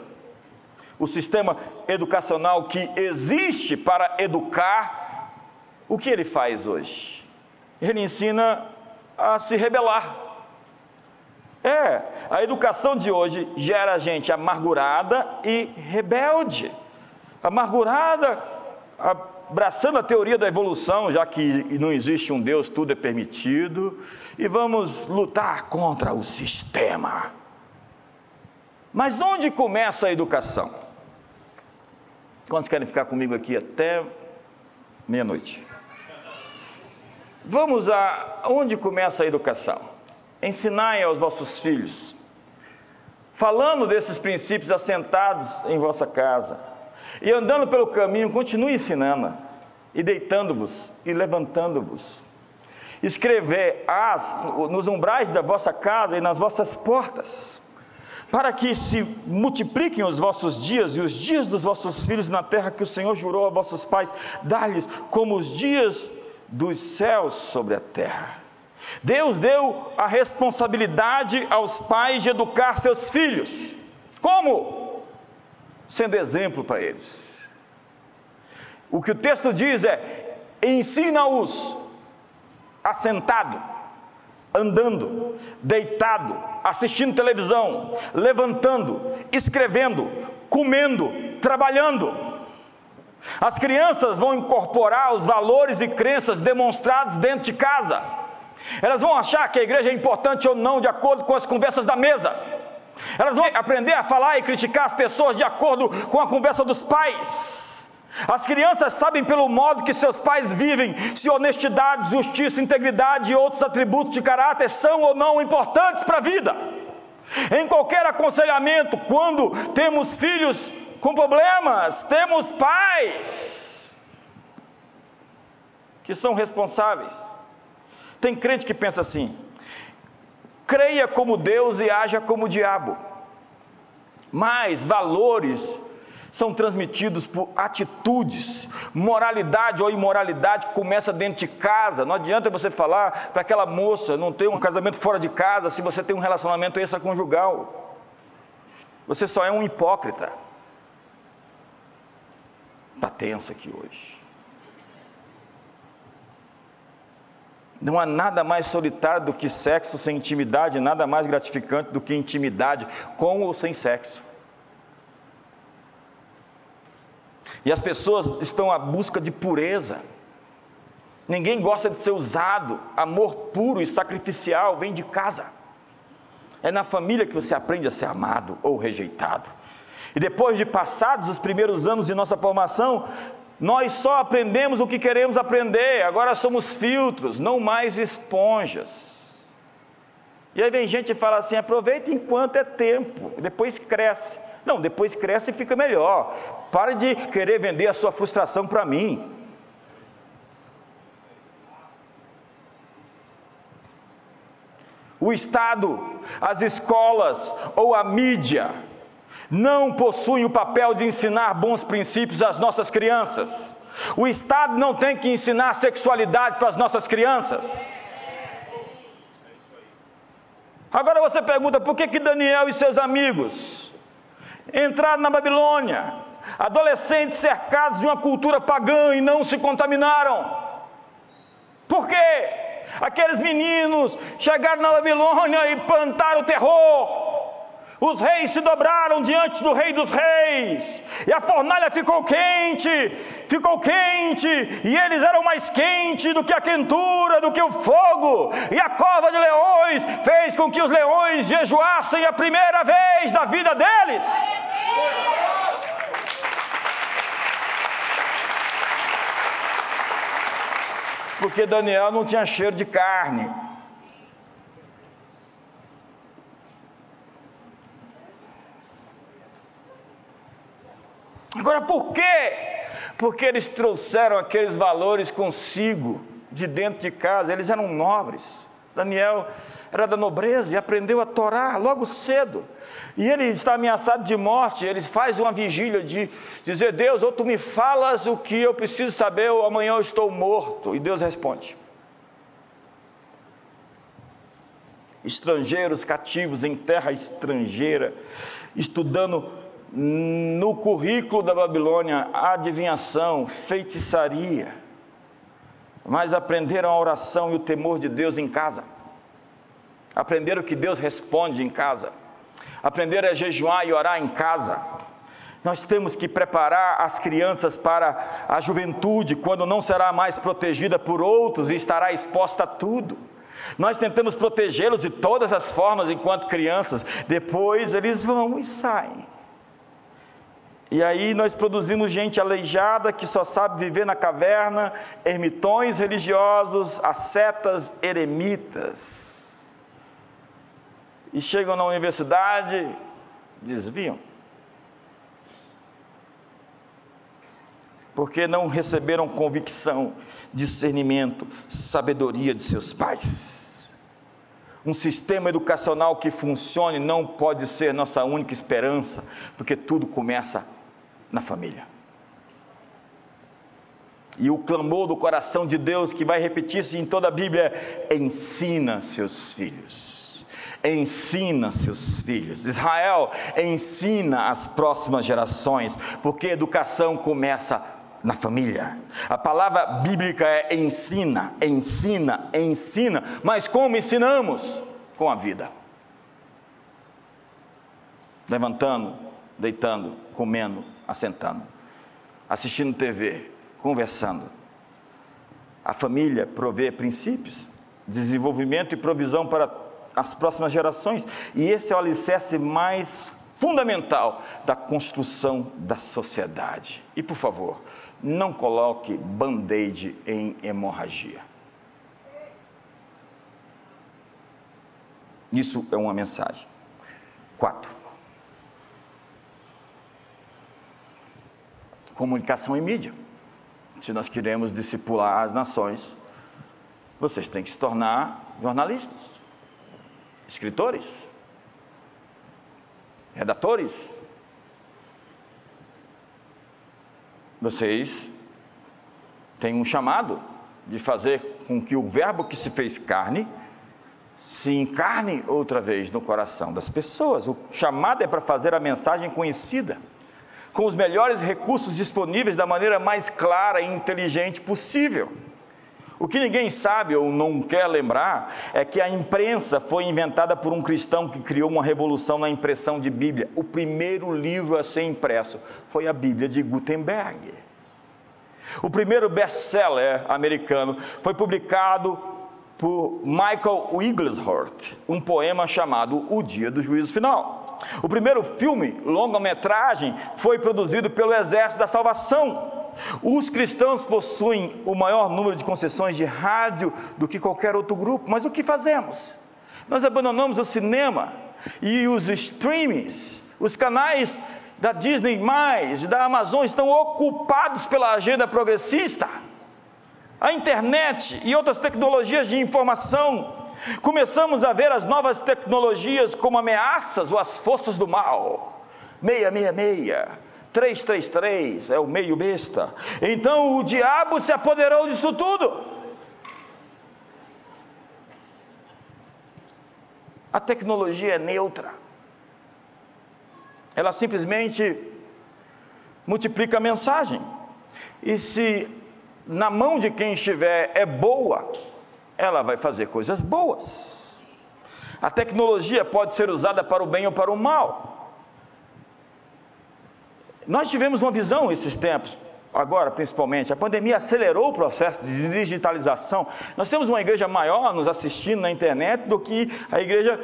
O sistema educacional que existe para educar, o que ele faz hoje? Ele ensina a se rebelar. A educação de hoje gera gente amargurada e rebelde. Amargurada, abraçando a teoria da evolução, já que não existe um Deus, tudo é permitido, e vamos lutar contra o sistema. Mas onde começa a educação? Quantos querem ficar comigo aqui até meia-noite? Vamos onde começa a educação? Ensinai aos vossos filhos, falando desses princípios assentados em vossa casa, e andando pelo caminho, continue ensinando, e deitando-vos e levantando-vos. Escrevei-as nos umbrais da vossa casa e nas vossas portas, para que se multipliquem os vossos dias e os dias dos vossos filhos na terra que o Senhor jurou a vossos pais dar-lhes, como os dias dos céus sobre a terra. Deus deu a responsabilidade aos pais de educar seus filhos. Como? Sendo exemplo para eles. O que o texto diz é: ensina-os assentado, andando, deitado, assistindo televisão, levantando, escrevendo, comendo, trabalhando. As crianças vão incorporar os valores e crenças demonstrados dentro de casa. Elas vão achar que a igreja é importante ou não de acordo com as conversas da mesa. Elas vão aprender a falar e criticar as pessoas de acordo com a conversa dos pais. As crianças sabem pelo modo que seus pais vivem se honestidade, justiça, integridade e outros atributos de caráter são ou não importantes para a vida. Em qualquer aconselhamento, quando temos filhos com problemas, temos pais que são responsáveis. Tem crente que pensa assim: creia como Deus e haja como o diabo. Mas valores são transmitidos por atitudes. Moralidade ou imoralidade começa dentro de casa. Não adianta você falar para aquela moça não ter um casamento fora de casa se você tem um relacionamento extraconjugal. Você só é um hipócrita. Está tenso aqui hoje. Não há nada mais solitário do que sexo sem intimidade, nada mais gratificante do que intimidade, com ou sem sexo. E as pessoas estão à busca de pureza. Ninguém gosta de ser usado. Amor puro e sacrificial vem de casa. É na família que você aprende a ser amado ou rejeitado. E depois de passados os primeiros anos de nossa formação, nós só aprendemos o que queremos aprender. Agora somos filtros, não mais esponjas. E aí vem gente e fala assim: aproveita enquanto é tempo, depois cresce. Não, depois cresce e fica melhor. Pare de querer vender a sua frustração para mim. O Estado, as escolas ou a mídia não possuem o papel de ensinar bons princípios às nossas crianças. O Estado não tem que ensinar sexualidade para as nossas crianças. Agora você pergunta, por que Daniel e seus amigos entraram na Babilônia, adolescentes cercados de uma cultura pagã, e não se contaminaram? Por quê? Aqueles meninos chegaram na Babilônia e plantaram o terror. Os reis se dobraram diante do Rei dos Reis, e a fornalha ficou quente, e eles eram mais quentes do que a quentura, do que o fogo, e a cova de leões fez com que os leões jejuassem a primeira vez da vida deles. Porque Daniel não tinha cheiro de carne. Agora por quê? Porque eles trouxeram aqueles valores consigo, de dentro de casa. Eles eram nobres. Daniel era da nobreza e aprendeu a Torá logo cedo. E ele está ameaçado de morte. Ele faz uma vigília de dizer: Deus, ou tu me falas o que eu preciso saber, ou amanhã eu estou morto. E Deus responde. Estrangeiros cativos em terra estrangeira, estudando no currículo da Babilônia adivinhação, feitiçaria, mas aprenderam a oração e o temor de Deus em casa. Aprenderam que Deus responde em casa. Aprenderam a jejuar e orar em casa. Nós temos que preparar as crianças para a juventude, quando não será mais protegida por outros e estará exposta a tudo. Nós tentamos protegê-los de todas as formas enquanto crianças, depois eles vão e saem. E aí nós produzimos gente aleijada que só sabe viver na caverna, ermitões religiosos, ascetas, eremitas. E chegam na universidade, desviam. Porque não receberam convicção, discernimento, sabedoria de seus pais. Um sistema educacional que funcione não pode ser nossa única esperança, porque tudo começa na família. E o clamor do coração de Deus, que vai repetir-se em toda a Bíblia, é: ensina seus filhos. Ensina seus filhos. Israel, ensina as próximas gerações, porque a educação começa na família. A palavra bíblica é ensina, ensina, ensina. Mas como ensinamos? Com a vida. Levantando, deitando, comendo, assentando, assistindo TV, conversando. A família provê princípios, desenvolvimento e provisão para as próximas gerações, e esse é o alicerce mais fundamental da construção da sociedade. E por favor, não coloque band-aid em hemorragia. Isso é uma mensagem. 4. Comunicação e mídia. Se nós queremos discipular as nações, vocês têm que se tornar jornalistas, escritores, redatores. vocês têm um chamado de fazer com que o verbo que se fez carne se encarne outra vez no coração das pessoas. O chamado é para fazer a mensagem conhecida, com os melhores recursos disponíveis, da maneira mais clara e inteligente possível. O que ninguém sabe ou não quer lembrar é que a imprensa foi inventada por um cristão que criou uma revolução na impressão de Bíblia. O primeiro livro a ser impresso foi a Bíblia de Gutenberg. O primeiro best-seller americano foi publicado por Michael Wigglesworth, um poema chamado O Dia do Juízo Final. O primeiro filme, longa-metragem, foi produzido pelo Exército da Salvação. Os cristãos possuem o maior número de concessões de rádio do que qualquer outro grupo, mas o que fazemos? Nós abandonamos o cinema e os streamings, os canais da Disney+, da Amazon estão ocupados pela agenda progressista. A internet e outras tecnologias de informação, começamos a ver as novas tecnologias como ameaças ou as forças do mal. 666, 333, é o meio besta. Então o diabo se apoderou disso tudo. A tecnologia é neutra. Ela simplesmente multiplica a mensagem. E se na mão de quem estiver é boa, ela vai fazer coisas boas. A tecnologia pode ser usada para o bem ou para o mal. Nós tivemos uma visão esses tempos, agora principalmente, a pandemia acelerou o processo de digitalização. Nós temos uma igreja maior nos assistindo na internet do que a igreja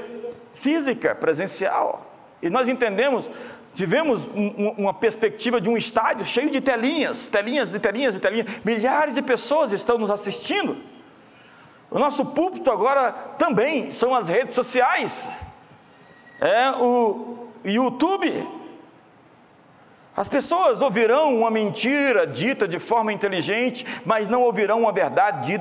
física, presencial. E nós entendemos, tivemos uma perspectiva de um estádio cheio de telinhas, milhares de pessoas estão nos assistindo. O nosso púlpito agora também são as redes sociais, o YouTube. As pessoas ouvirão uma mentira dita de forma inteligente, mas não ouvirão uma verdade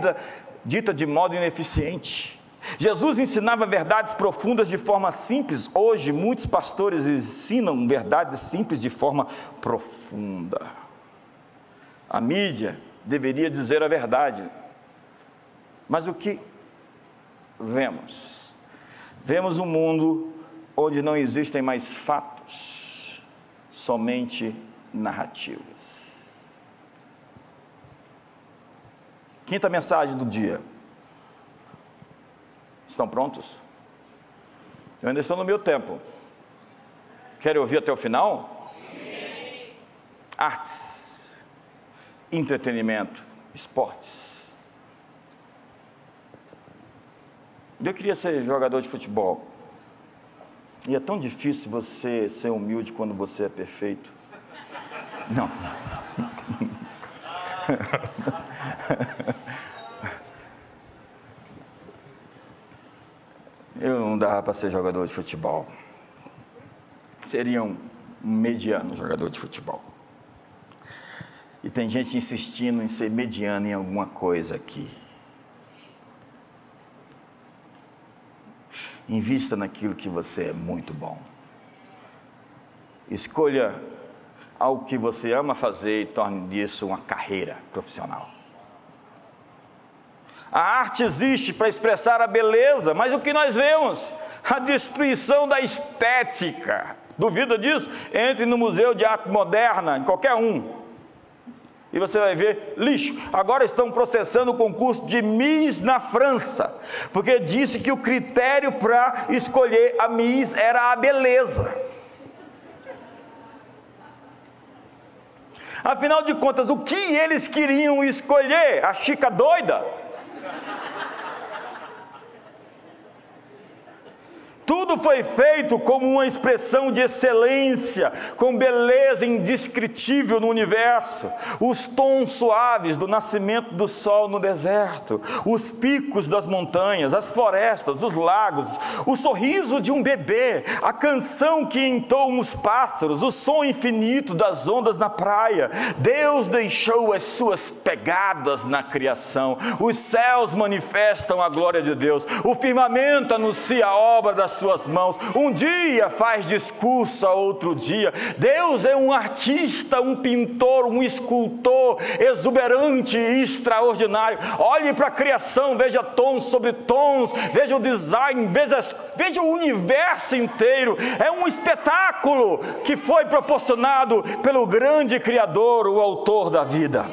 dita de modo ineficiente. Jesus ensinava verdades profundas de forma simples. Hoje, muitos pastores ensinam verdades simples de forma profunda. A mídia deveria dizer a verdade. Mas o que vemos? Vemos um mundo onde não existem mais fatos, somente narrativas. Quinta mensagem do dia. Estão prontos? Eu ainda estou no meu tempo. Querem ouvir até o final? Sim. Artes, entretenimento, esportes. Eu queria ser jogador de futebol. E é tão difícil você ser humilde quando você é perfeito. Não. Eu não dava para ser jogador de futebol. Seria um mediano jogador de futebol. E tem gente insistindo em ser mediano em alguma coisa aqui. Invista naquilo que você é muito bom. Escolha algo que você ama fazer e torne disso uma carreira profissional. A arte existe para expressar a beleza, mas o que nós vemos? A destruição da estética. Duvida disso? Entre no Museu de Arte Moderna, em qualquer um, e você vai ver lixo. Agora estão processando o concurso de Miss na França, porque disse que o critério para escolher a Miss era a beleza. Afinal de contas, o que eles queriam escolher? A Chica doida? Tudo foi feito como uma expressão de excelência, com beleza indescritível no universo. Os tons suaves do nascimento do sol no deserto, os picos das montanhas, as florestas, os lagos, o sorriso de um bebê, a canção que entoam os pássaros, o som infinito das ondas na praia. Deus deixou as suas pegadas na criação. Os céus manifestam a glória de Deus. O firmamento anuncia a obra das suas mãos. Um dia faz discurso a outro dia. Deus é um artista, um pintor, um escultor exuberante e extraordinário. Olhe para a criação, veja tons sobre tons, veja o design, veja o universo inteiro. É um espetáculo que foi proporcionado pelo grande Criador, o autor da vida.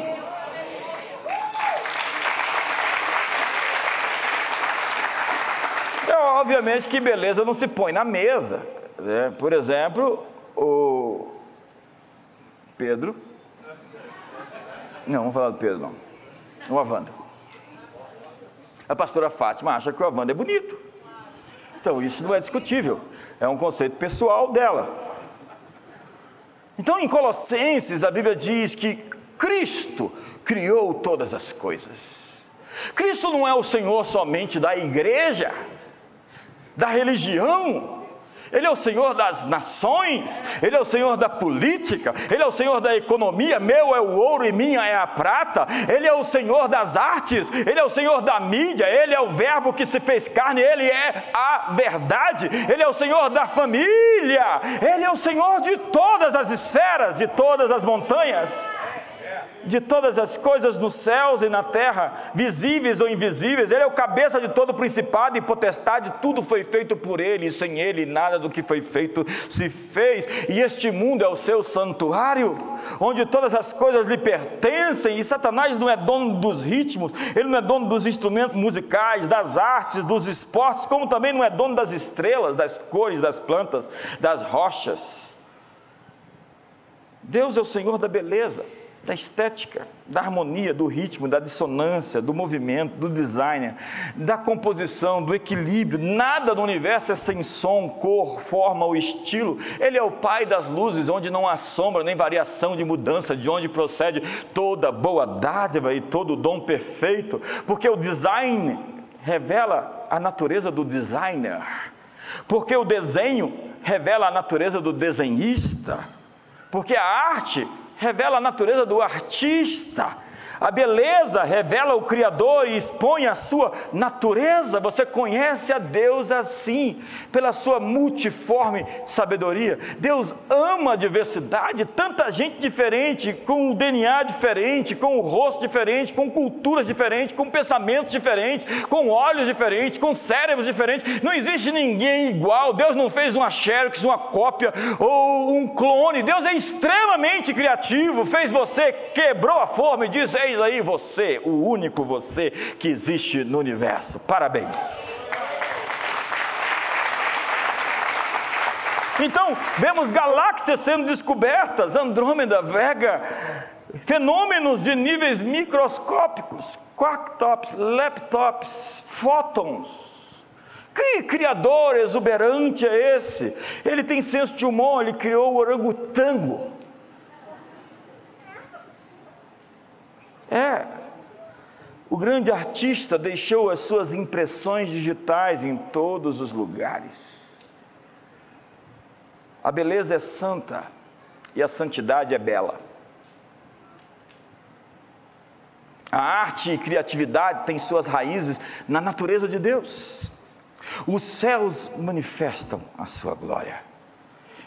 Obviamente que beleza não se põe na mesa, né? Por exemplo, o Pedro, não, vamos falar do Pedro não, o Avanda. A pastora Fátima acha que o Avanda é bonito, então isso não é discutível, é um conceito pessoal dela. Então em Colossenses a Bíblia diz que Cristo criou todas as coisas. Cristo não é o Senhor somente da igreja, da religião, Ele é o Senhor das nações, Ele é o Senhor da política, Ele é o Senhor da economia, meu é o ouro e minha é a prata, Ele é o Senhor das artes, Ele é o Senhor da mídia, Ele é o verbo que se fez carne, Ele é a verdade, Ele é o Senhor da família, Ele é o Senhor de todas as esferas, de todas as montanhas, de todas as coisas nos céus e na terra, visíveis ou invisíveis. Ele é o cabeça de todo principado e potestade, tudo foi feito por Ele, e sem Ele nada do que foi feito se fez, e este mundo é o seu santuário, onde todas as coisas lhe pertencem, e Satanás não é dono dos ritmos, ele não é dono dos instrumentos musicais, das artes, dos esportes, como também não é dono das estrelas, das cores, das plantas, das rochas. Deus é o Senhor da beleza, da estética, da harmonia, do ritmo, da dissonância, do movimento, do design, da composição, do equilíbrio. Nada no universo é sem som, cor, forma ou estilo. Ele é o Pai das luzes, onde não há sombra nem variação de mudança, de onde procede toda boa dádiva e todo dom perfeito, porque o design revela a natureza do designer, porque o desenho revela a natureza do desenhista, porque a arte revela a natureza do artista, a beleza revela o Criador e expõe a sua natureza. Você conhece a Deus assim, pela sua multiforme sabedoria. Deus ama a diversidade, tanta gente diferente, com o DNA diferente, com o rosto diferente, com culturas diferentes, com pensamentos diferentes, com olhos diferentes, com cérebros diferentes. Não existe ninguém igual. Deus não fez uma xerox, uma cópia ou um clone. Deus é extremamente criativo, fez você, quebrou a forma e disse: eis aí você, o único você que existe no universo. Parabéns. Então, vemos galáxias sendo descobertas, Andrômeda, Vega, fenômenos de níveis microscópicos, quarktops, leptops, fótons. Que criador exuberante é esse? Ele tem senso de humor, ele criou o orangotango. O grande artista deixou as suas impressões digitais em todos os lugares. A beleza é santa e a santidade é bela. A arte e criatividade têm suas raízes na natureza de Deus. Os céus manifestam a sua glória.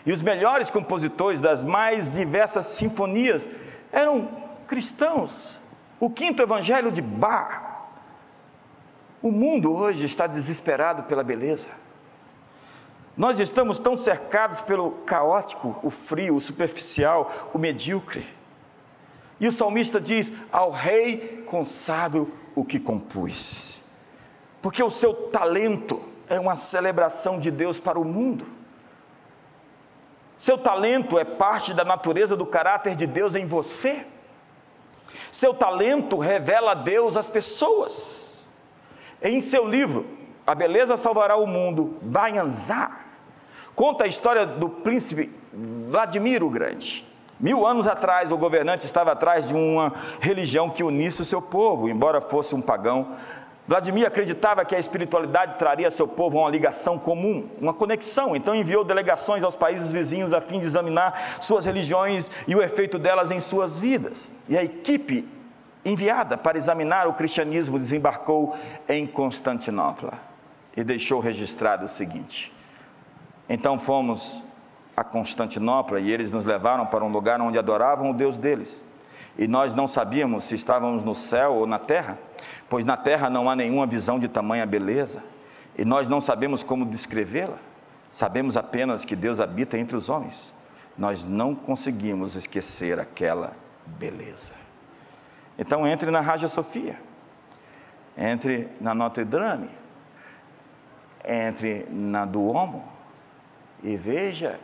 E os melhores compositores das mais diversas sinfonias eram cristãos. O quinto evangelho de Bach. O mundo hoje está desesperado pela beleza. Nós estamos tão cercados pelo caótico, o frio, o superficial, o medíocre. E o salmista diz: ao rei consagro o que compus. Porque o seu talento é uma celebração de Deus para o mundo. Seu talento é parte da natureza do caráter de Deus em você. Seu talento revela a Deus às pessoas. Em seu livro, A Beleza Salvará o Mundo, Bayanzá conta a história do príncipe Vladimir o Grande. 1000 anos atrás, o governante estava atrás de uma religião que unisse o seu povo, embora fosse um pagão. Vladimir acreditava que a espiritualidade traria a seu povo uma ligação comum, uma conexão. Então enviou delegações aos países vizinhos a fim de examinar suas religiões e o efeito delas em suas vidas. E a equipe enviada para examinar o cristianismo desembarcou em Constantinopla e deixou registrado o seguinte: Então fomos a Constantinopla e eles nos levaram para um lugar onde adoravam o Deus deles. E nós não sabíamos se estávamos no céu ou na terra, pois na terra não há nenhuma visão de tamanha beleza, e nós não sabemos como descrevê-la. Sabemos apenas que Deus habita entre os homens. Nós não conseguimos esquecer aquela beleza. Então entre na Hagia Sophia, entre na Notre Dame, entre na Duomo e veja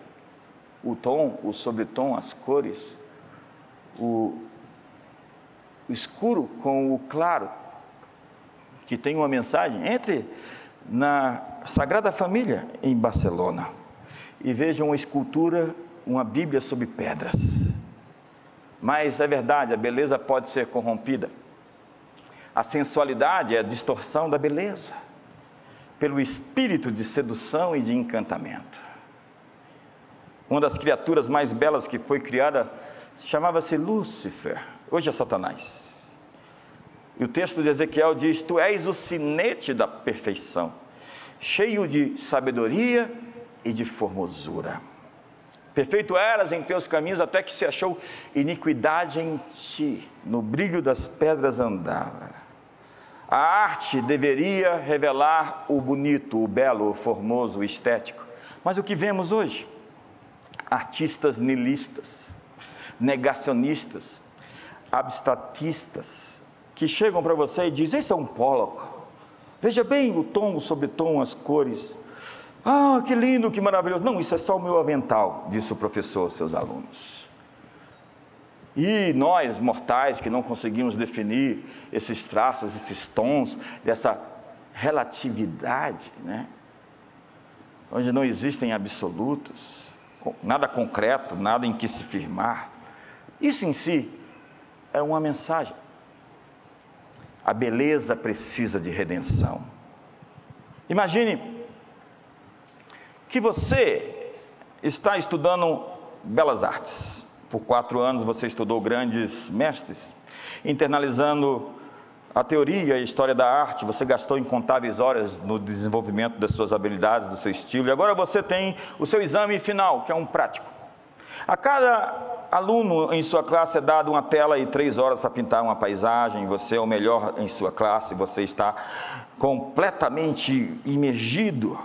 o tom, o sobretom, as cores, o escuro com o claro, que tem uma mensagem. Entre na Sagrada Família em Barcelona e veja uma escultura, uma Bíblia sobre pedras. Mas é verdade, a beleza pode ser corrompida. A sensualidade é a distorção da beleza, pelo espírito de sedução e de encantamento. Uma das criaturas mais belas que foi criada chamava-se Lúcifer, hoje é Satanás. E o texto de Ezequiel diz: tu és o sinete da perfeição, cheio de sabedoria e de formosura. Perfeito eras em teus caminhos, até que se achou iniquidade em ti, no brilho das pedras andava. A arte deveria revelar o bonito, o belo, o formoso, o estético. Mas o que vemos hoje? Artistas niilistas, negacionistas, abstratistas, que chegam para você e dizem: esse é um Pollock, veja bem o tom, o sobretom, as cores. Ah, que lindo, que maravilhoso. Não, isso é só o meu avental, disse o professor aos seus alunos. E nós, mortais, que não conseguimos definir esses traços, esses tons, dessa relatividade, né? Onde não existem absolutos, nada concreto, nada em que se firmar. Isso em si é uma mensagem. A beleza precisa de redenção. Imagine que você está estudando belas artes. Por 4 anos você estudou grandes mestres, internalizando a teoria e a história da arte. Você gastou incontáveis horas no desenvolvimento das suas habilidades, do seu estilo. E agora você tem o seu exame final, que é um prático. A cada aluno em sua classe é dado uma tela e 3 horas para pintar uma paisagem. Você é o melhor em sua classe, você está completamente imergido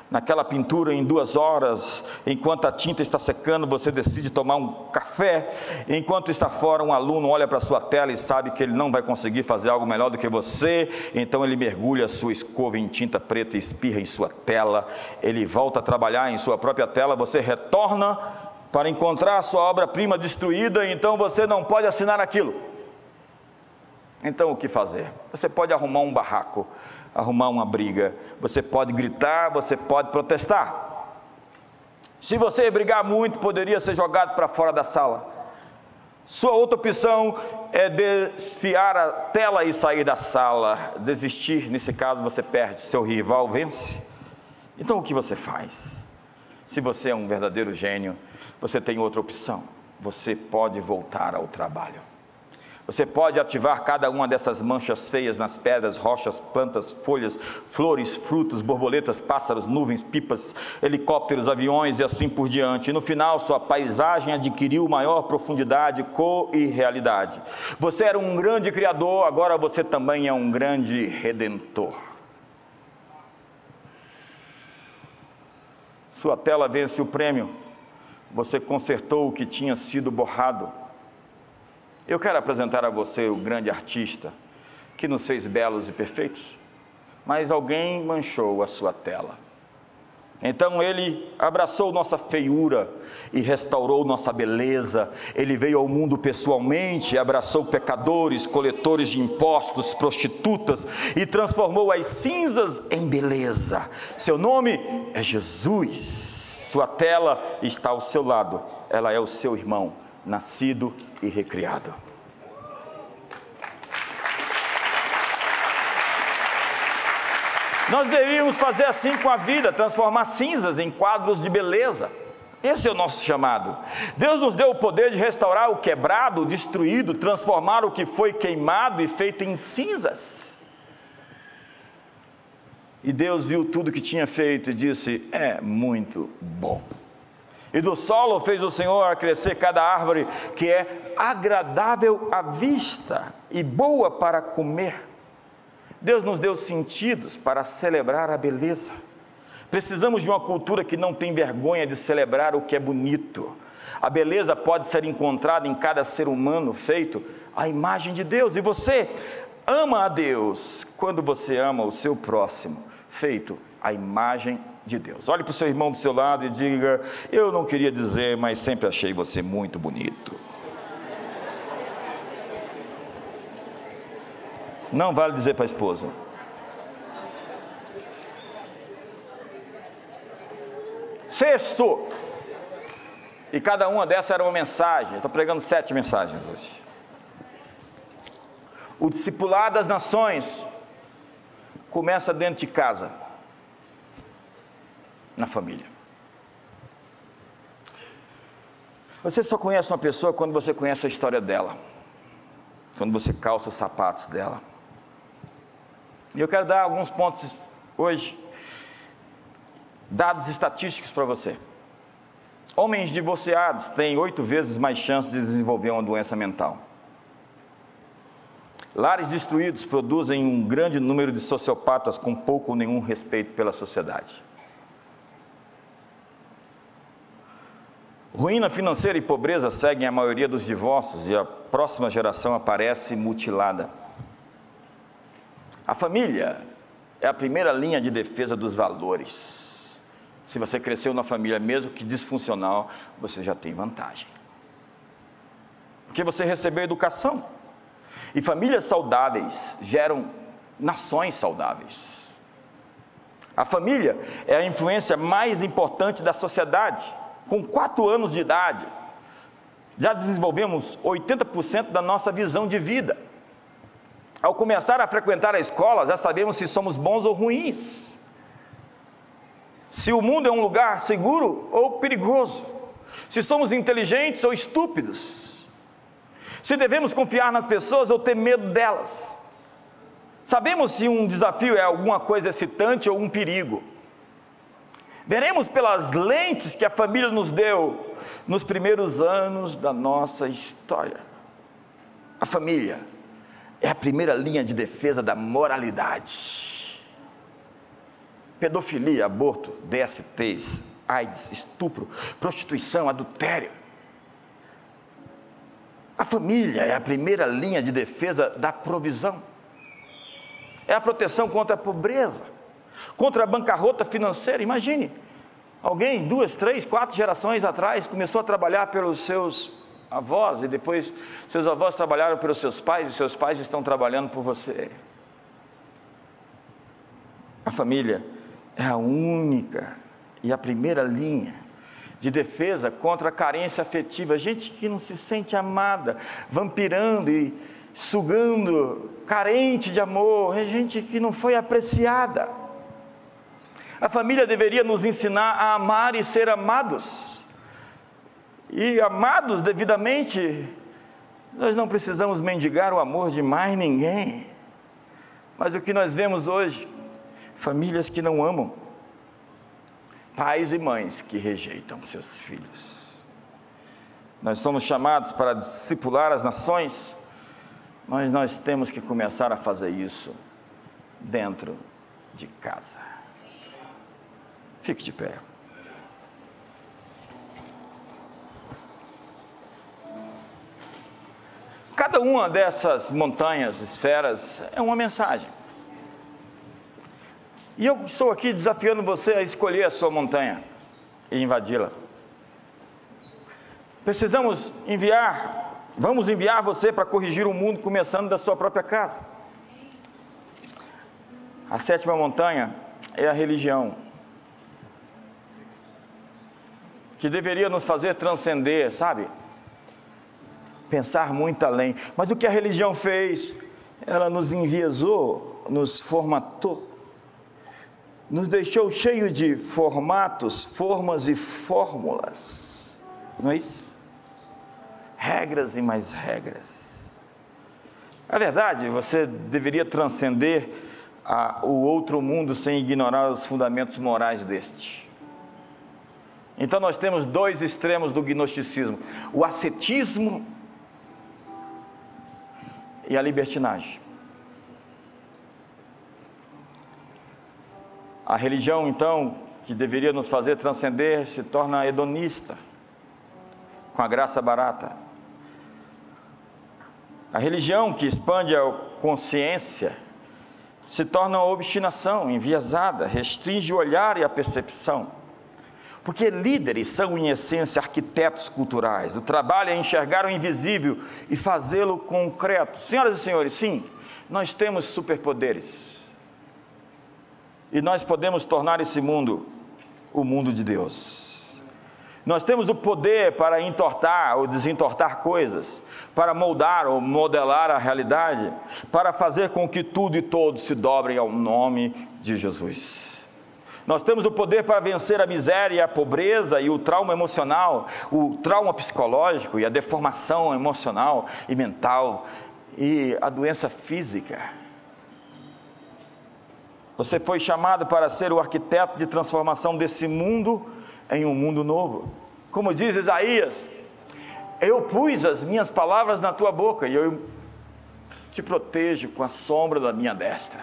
naquela pintura em 2 horas. Enquanto a tinta está secando, você decide tomar um café. Enquanto está fora, um aluno olha para a sua tela e sabe que ele não vai conseguir fazer algo melhor do que você, então ele mergulha a sua escova em tinta preta e espirra em sua tela. Ele volta a trabalhar em sua própria tela, você retorna para encontrar a sua obra-prima destruída, então você não pode assinar aquilo. Então o que fazer? Você pode arrumar um barraco, arrumar uma briga, você pode gritar, você pode protestar. Se você brigar muito, poderia ser jogado para fora da sala. Sua outra opção é desfiar a tela e sair da sala, desistir. Nesse caso você perde, seu rival vence. Então o que você faz? Se você é um verdadeiro gênio, você tem outra opção. Você pode voltar ao trabalho. Você pode ativar cada uma dessas manchas feias nas pedras, rochas, plantas, folhas, flores, frutos, borboletas, pássaros, nuvens, pipas, helicópteros, aviões e assim por diante. E no final, sua paisagem adquiriu maior profundidade, cor e realidade. Você era um grande criador, agora você também é um grande redentor. Sua tela vence o prêmio. Você consertou o que tinha sido borrado. Eu quero apresentar a você o grande artista que nos fez belos e perfeitos, mas alguém manchou a sua tela. Então ele abraçou nossa feiura e restaurou nossa beleza. Ele veio ao mundo pessoalmente, abraçou pecadores, coletores de impostos, prostitutas e transformou as cinzas em beleza. Seu nome é Jesus. Sua tela está ao seu lado. Ela é o seu irmão, nascido e recriado. Nós deveríamos fazer assim com a vida, transformar cinzas em quadros de beleza. Esse é o nosso chamado. Deus nos deu o poder de restaurar o quebrado, o destruído, transformar o que foi queimado e feito em cinzas. E Deus viu tudo que tinha feito e disse: é muito bom. E do solo fez o Senhor crescer cada árvore que é agradável à vista e boa para comer. Deus nos deu sentidos para celebrar a beleza. Precisamos de uma cultura que não tem vergonha de celebrar o que é bonito. A beleza pode ser encontrada em cada ser humano feito à imagem de Deus. E você ama a Deus quando você ama o seu próximo, feito à imagem de Deus. Olhe para o seu irmão do seu lado e diga: eu não queria dizer, mas sempre achei você muito bonito. Não vale dizer para a esposa. Sexto, e cada uma dessas era uma mensagem. Eu estou pregando 7 mensagens hoje. O discipulado das nações começa dentro de casa, na família. Você só conhece uma pessoa quando você conhece a história dela, quando você calça os sapatos dela. E eu quero dar alguns pontos hoje, dados estatísticos para você. Homens divorciados têm 8 vezes mais chances de desenvolver uma doença mental. Lares destruídos produzem um grande número de sociopatas com pouco ou nenhum respeito pela sociedade. Ruína financeira e pobreza seguem a maioria dos divórcios e a próxima geração aparece mutilada. A família é a primeira linha de defesa dos valores. Se você cresceu na família, mesmo que disfuncional, você já tem vantagem. Porque você recebeu educação. E famílias saudáveis geram nações saudáveis. A família é a influência mais importante da sociedade. Com 4 anos de idade, já desenvolvemos 80% da nossa visão de vida. Ao começar a frequentar a escola, já sabemos se somos bons ou ruins. Se o mundo é um lugar seguro ou perigoso. Se somos inteligentes ou estúpidos. Se devemos confiar nas pessoas ou ter medo delas. Sabemos se um desafio é alguma coisa excitante ou um perigo. Veremos pelas lentes que a família nos deu nos primeiros anos da nossa história. A família é a primeira linha de defesa da moralidade. Pedofilia, aborto, DSTs, AIDS, estupro, prostituição, adultério. A família é a primeira linha de defesa da provisão. É a proteção contra a pobreza, contra a bancarrota financeira. Imagine, alguém 2, 3, 4 gerações atrás começou a trabalhar pelos seus avós, e depois seus avós trabalharam pelos seus pais, e seus pais estão trabalhando por você. A família é a única e a primeira linha de defesa contra a carência afetiva. Gente que não se sente amada, vampirando e sugando, carente de amor, é gente que não foi apreciada. A família deveria nos ensinar a amar e ser amados. E amados devidamente, nós não precisamos mendigar o amor de mais ninguém. Mas o que nós vemos hoje, famílias que não amam, pais e mães que rejeitam seus filhos. Nós somos chamados para discipular as nações, mas nós temos que começar a fazer isso dentro de casa. Fique de pé. Cada uma dessas montanhas, esferas, é uma mensagem. E eu estou aqui desafiando você a escolher a sua montanha e invadi-la. Vamos enviar você para corrigir o mundo, começando da sua própria casa. A 7ª montanha é a religião, que deveria nos fazer transcender, sabe? Pensar muito além. Mas o que a religião fez? Ela nos enviesou, nos formatou, nos deixou cheio de formatos, formas e fórmulas, não é isso? Regras e mais regras. Na verdade, você deveria transcender o outro mundo sem ignorar os fundamentos morais deste. Então nós temos dois extremos do gnosticismo: o ascetismo e a libertinagem. A religião, então, que deveria nos fazer transcender, se torna hedonista, com a graça barata. A religião que expande a consciência se torna uma obstinação enviesada, restringe o olhar e a percepção. Porque líderes são, em essência, arquitetos culturais. O trabalho é enxergar o invisível e fazê-lo concreto. Senhoras e senhores, sim, nós temos superpoderes. E nós podemos tornar esse mundo o mundo de Deus. Nós temos o poder para entortar ou desentortar coisas, para moldar ou modelar a realidade, para fazer com que tudo e todos se dobrem ao nome de Jesus. Nós temos o poder para vencer a miséria, a pobreza e o trauma emocional, o trauma psicológico e a deformação emocional e mental e a doença física. Você foi chamado para ser o arquiteto de transformação desse mundo em um mundo novo. Como diz Isaías: eu pus as minhas palavras na tua boca e eu te protejo com a sombra da minha destra,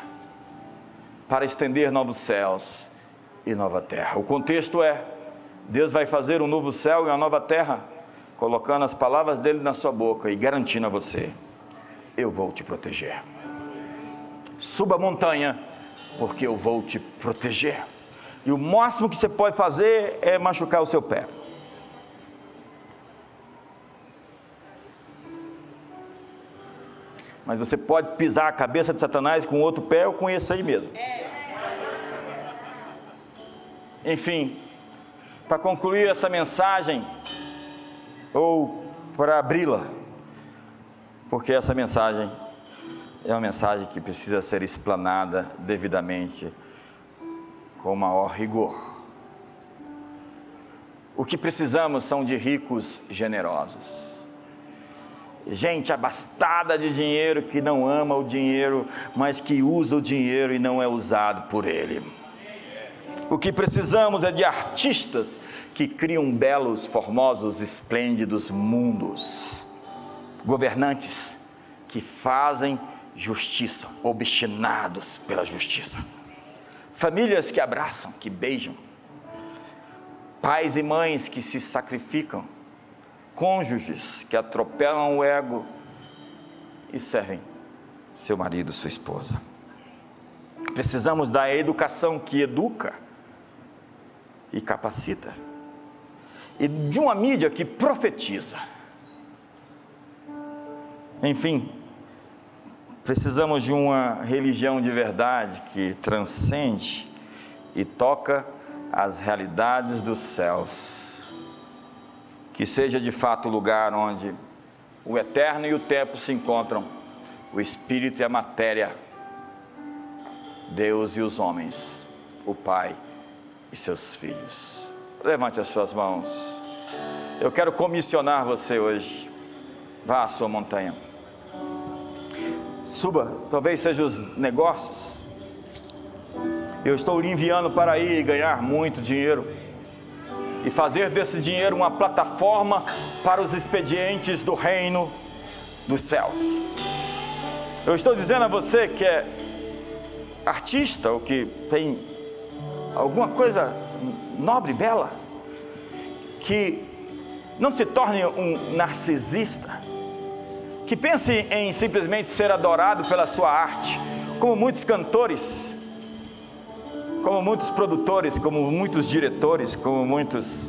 para estender novos céus e nova terra. O contexto é: Deus vai fazer um novo céu e uma nova terra, colocando as palavras dele na sua boca e garantindo a você: eu vou te proteger. Suba a montanha, porque eu vou te proteger. E o máximo que você pode fazer é machucar o seu pé. Mas você pode pisar a cabeça de Satanás com outro pé ou com esse aí mesmo. Enfim, para concluir essa mensagem, ou para abri-la, porque essa mensagem é uma mensagem que precisa ser explanada devidamente, com maior rigor. O que precisamos são de ricos generosos, gente abastada de dinheiro, que não ama o dinheiro, mas que usa o dinheiro e não é usado por ele. O que precisamos é de artistas que criam belos, formosos, esplêndidos mundos, governantes que fazem justiça, obstinados pela justiça, famílias que abraçam, que beijam, pais e mães que se sacrificam, cônjuges que atropelam o ego e servem seu marido, sua esposa. Precisamos da educação que educa e capacita, e de uma mídia que profetiza. Enfim, precisamos de uma religião de verdade que transcende e toca as realidades dos céus, que seja de fato o lugar onde o eterno e o tempo se encontram, o espírito e a matéria, Deus e os homens, o Pai e seus filhos. Levante as suas mãos. Eu quero comissionar você hoje. Vá à sua montanha. Suba, talvez seja os negócios. Eu estou lhe enviando para ir e ganhar muito dinheiro, e fazer desse dinheiro uma plataforma para os expedientes do reino dos céus. Eu estou dizendo a você que é artista, ou que tem alguma coisa nobre, bela, que não se torne um narcisista, que pense em simplesmente ser adorado pela sua arte, como muitos cantores, como muitos produtores, como muitos diretores, como muitos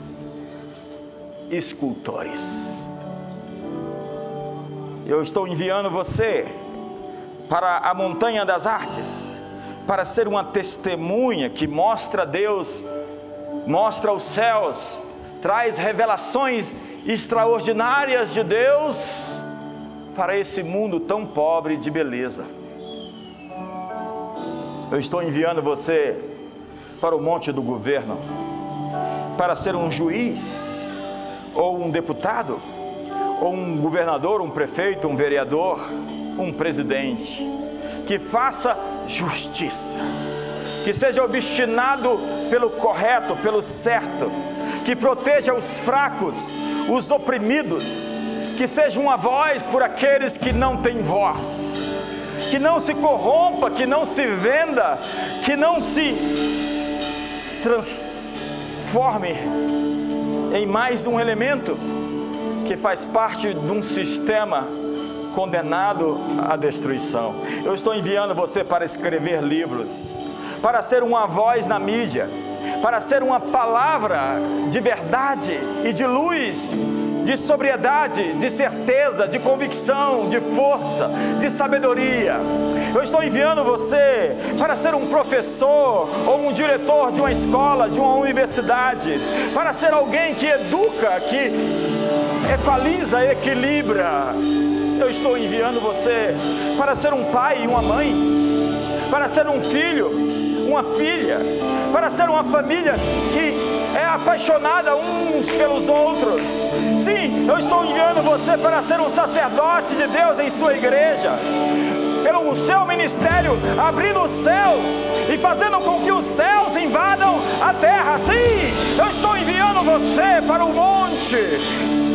escultores. Eu estou enviando você para a montanha das artes, para ser uma testemunha que mostra Deus, mostra os céus, traz revelações extraordinárias de Deus para esse mundo tão pobre de beleza. Eu estou enviando você para o monte do governo, para ser um juiz, ou um deputado, ou um governador, um prefeito, um vereador, um presidente, que faça justiça, que seja obstinado pelo correto, pelo certo, que proteja os fracos, os oprimidos, que seja uma voz por aqueles que não têm voz, que não se corrompa, que não se venda, que não se transforme em mais um elemento que faz parte de um sistema condenado à destruição. Eu estou enviando você para escrever livros, para ser uma voz na mídia, para ser uma palavra de verdade e de luz, de sobriedade, de certeza, de convicção, de força, de sabedoria. Eu estou enviando você para ser um professor ou um diretor de uma escola, de uma universidade, para ser alguém que educa, que equaliza, equilibra. Eu estou enviando você para ser um pai e uma mãe, para ser um filho, uma filha, para ser uma família que é apaixonada uns pelos outros. Sim, eu estou enviando você para ser um sacerdote de Deus em sua igreja, pelo seu ministério, abrindo os céus e fazendo com que os céus invadam a terra. Sim, eu estou enviando você para o monte,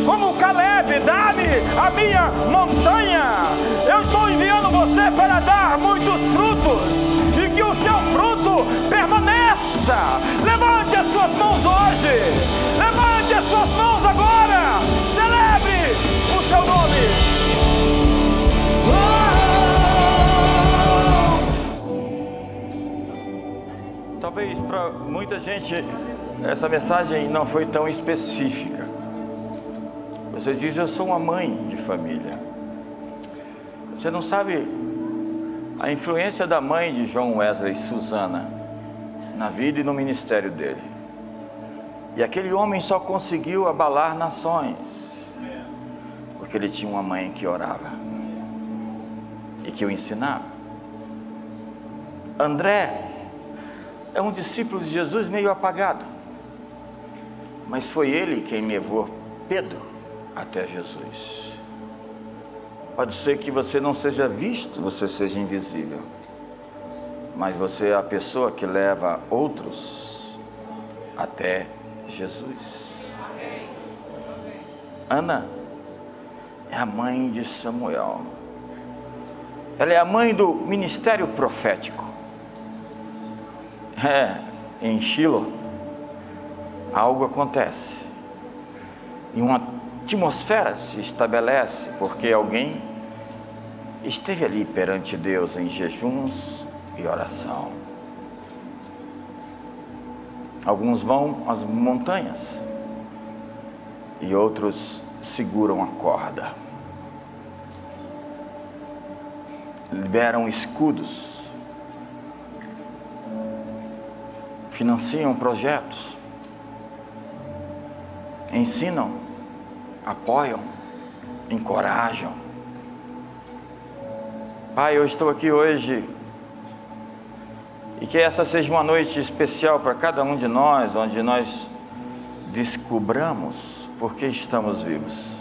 como Caleb, dá-me a minha montanha. Eu estou enviando você para dar muitos frutos e que o seu fruto permaneça. Levante as suas mãos hoje, levante as suas mãos agora, celebre o seu nome. Talvez para muita gente essa mensagem não foi tão específica. Você diz: eu sou uma mãe de família. Você não sabe a influência da mãe de John Wesley, Susana, na vida e no ministério dele. E aquele homem só conseguiu abalar nações porque ele tinha uma mãe que orava e que o ensinava. André é um discípulo de Jesus meio apagado, mas foi ele quem levou Pedro até Jesus. Pode ser que você não seja visto, você seja invisível, mas você é a pessoa que leva outros até Jesus. Ana é a mãe de Samuel. Ela é a mãe do ministério profético. Em Shilo, algo acontece, e uma atmosfera se estabelece, porque alguém esteve ali perante Deus em jejuns e oração. Alguns vão às montanhas e outros seguram a corda, liberam escudos, financiam projetos, ensinam, apoiam, encorajam. Pai, eu estou aqui hoje e que essa seja uma noite especial para cada um de nós, onde nós descubramos por que estamos vivos,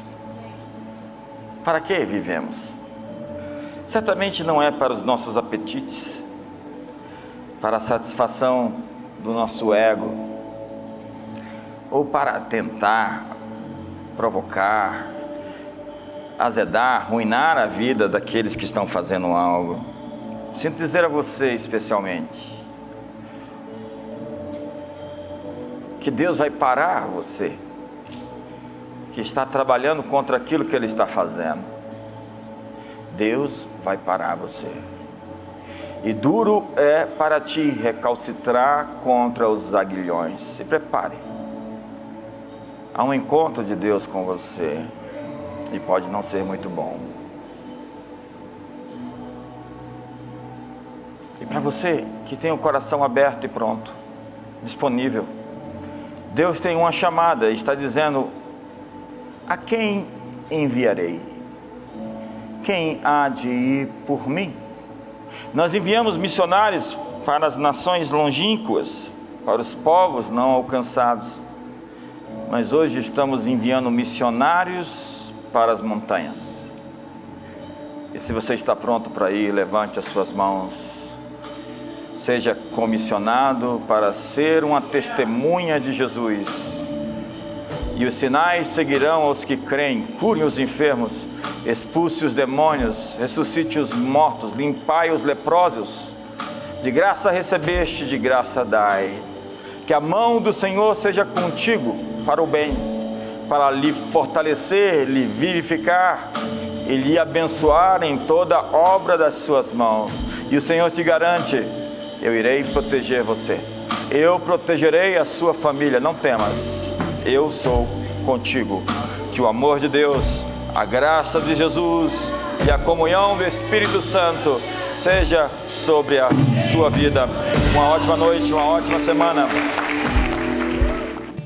para que vivemos. Certamente não é para os nossos apetites, para a satisfação do nosso ego, ou para tentar provocar, azedar, arruinar a vida daqueles que estão fazendo algo. Sinto dizer a você especialmente que Deus vai parar você que está trabalhando contra aquilo que Ele está fazendo. Deus vai parar você. E duro é para ti recalcitrar contra os aguilhões. Se prepare. Há um encontro de Deus com você e pode não ser muito bom. E para você que tem o coração aberto e pronto, disponível, Deus tem uma chamada e está dizendo: a quem enviarei? Quem há de ir por mim? Nós enviamos missionários para as nações longínquas, para os povos não alcançados, mas hoje estamos enviando missionários para as montanhas. E se você está pronto para ir, levante as suas mãos seja comissionado para ser uma testemunha de Jesus. E os sinais seguirão aos que creem: curem os enfermos, expulse os demônios, ressuscite os mortos, limpai os leprosos. De graça recebeste, de graça dai. Que a mão do Senhor seja contigo para o bem, para lhe fortalecer, lhe vivificar e lhe abençoar em toda obra das suas mãos. E o Senhor te garante: eu irei proteger você, eu protegerei a sua família, não temas, eu sou contigo. Que o amor de Deus, a graça de Jesus e a comunhão do Espírito Santo seja sobre a sua vida. Uma ótima noite, uma ótima semana.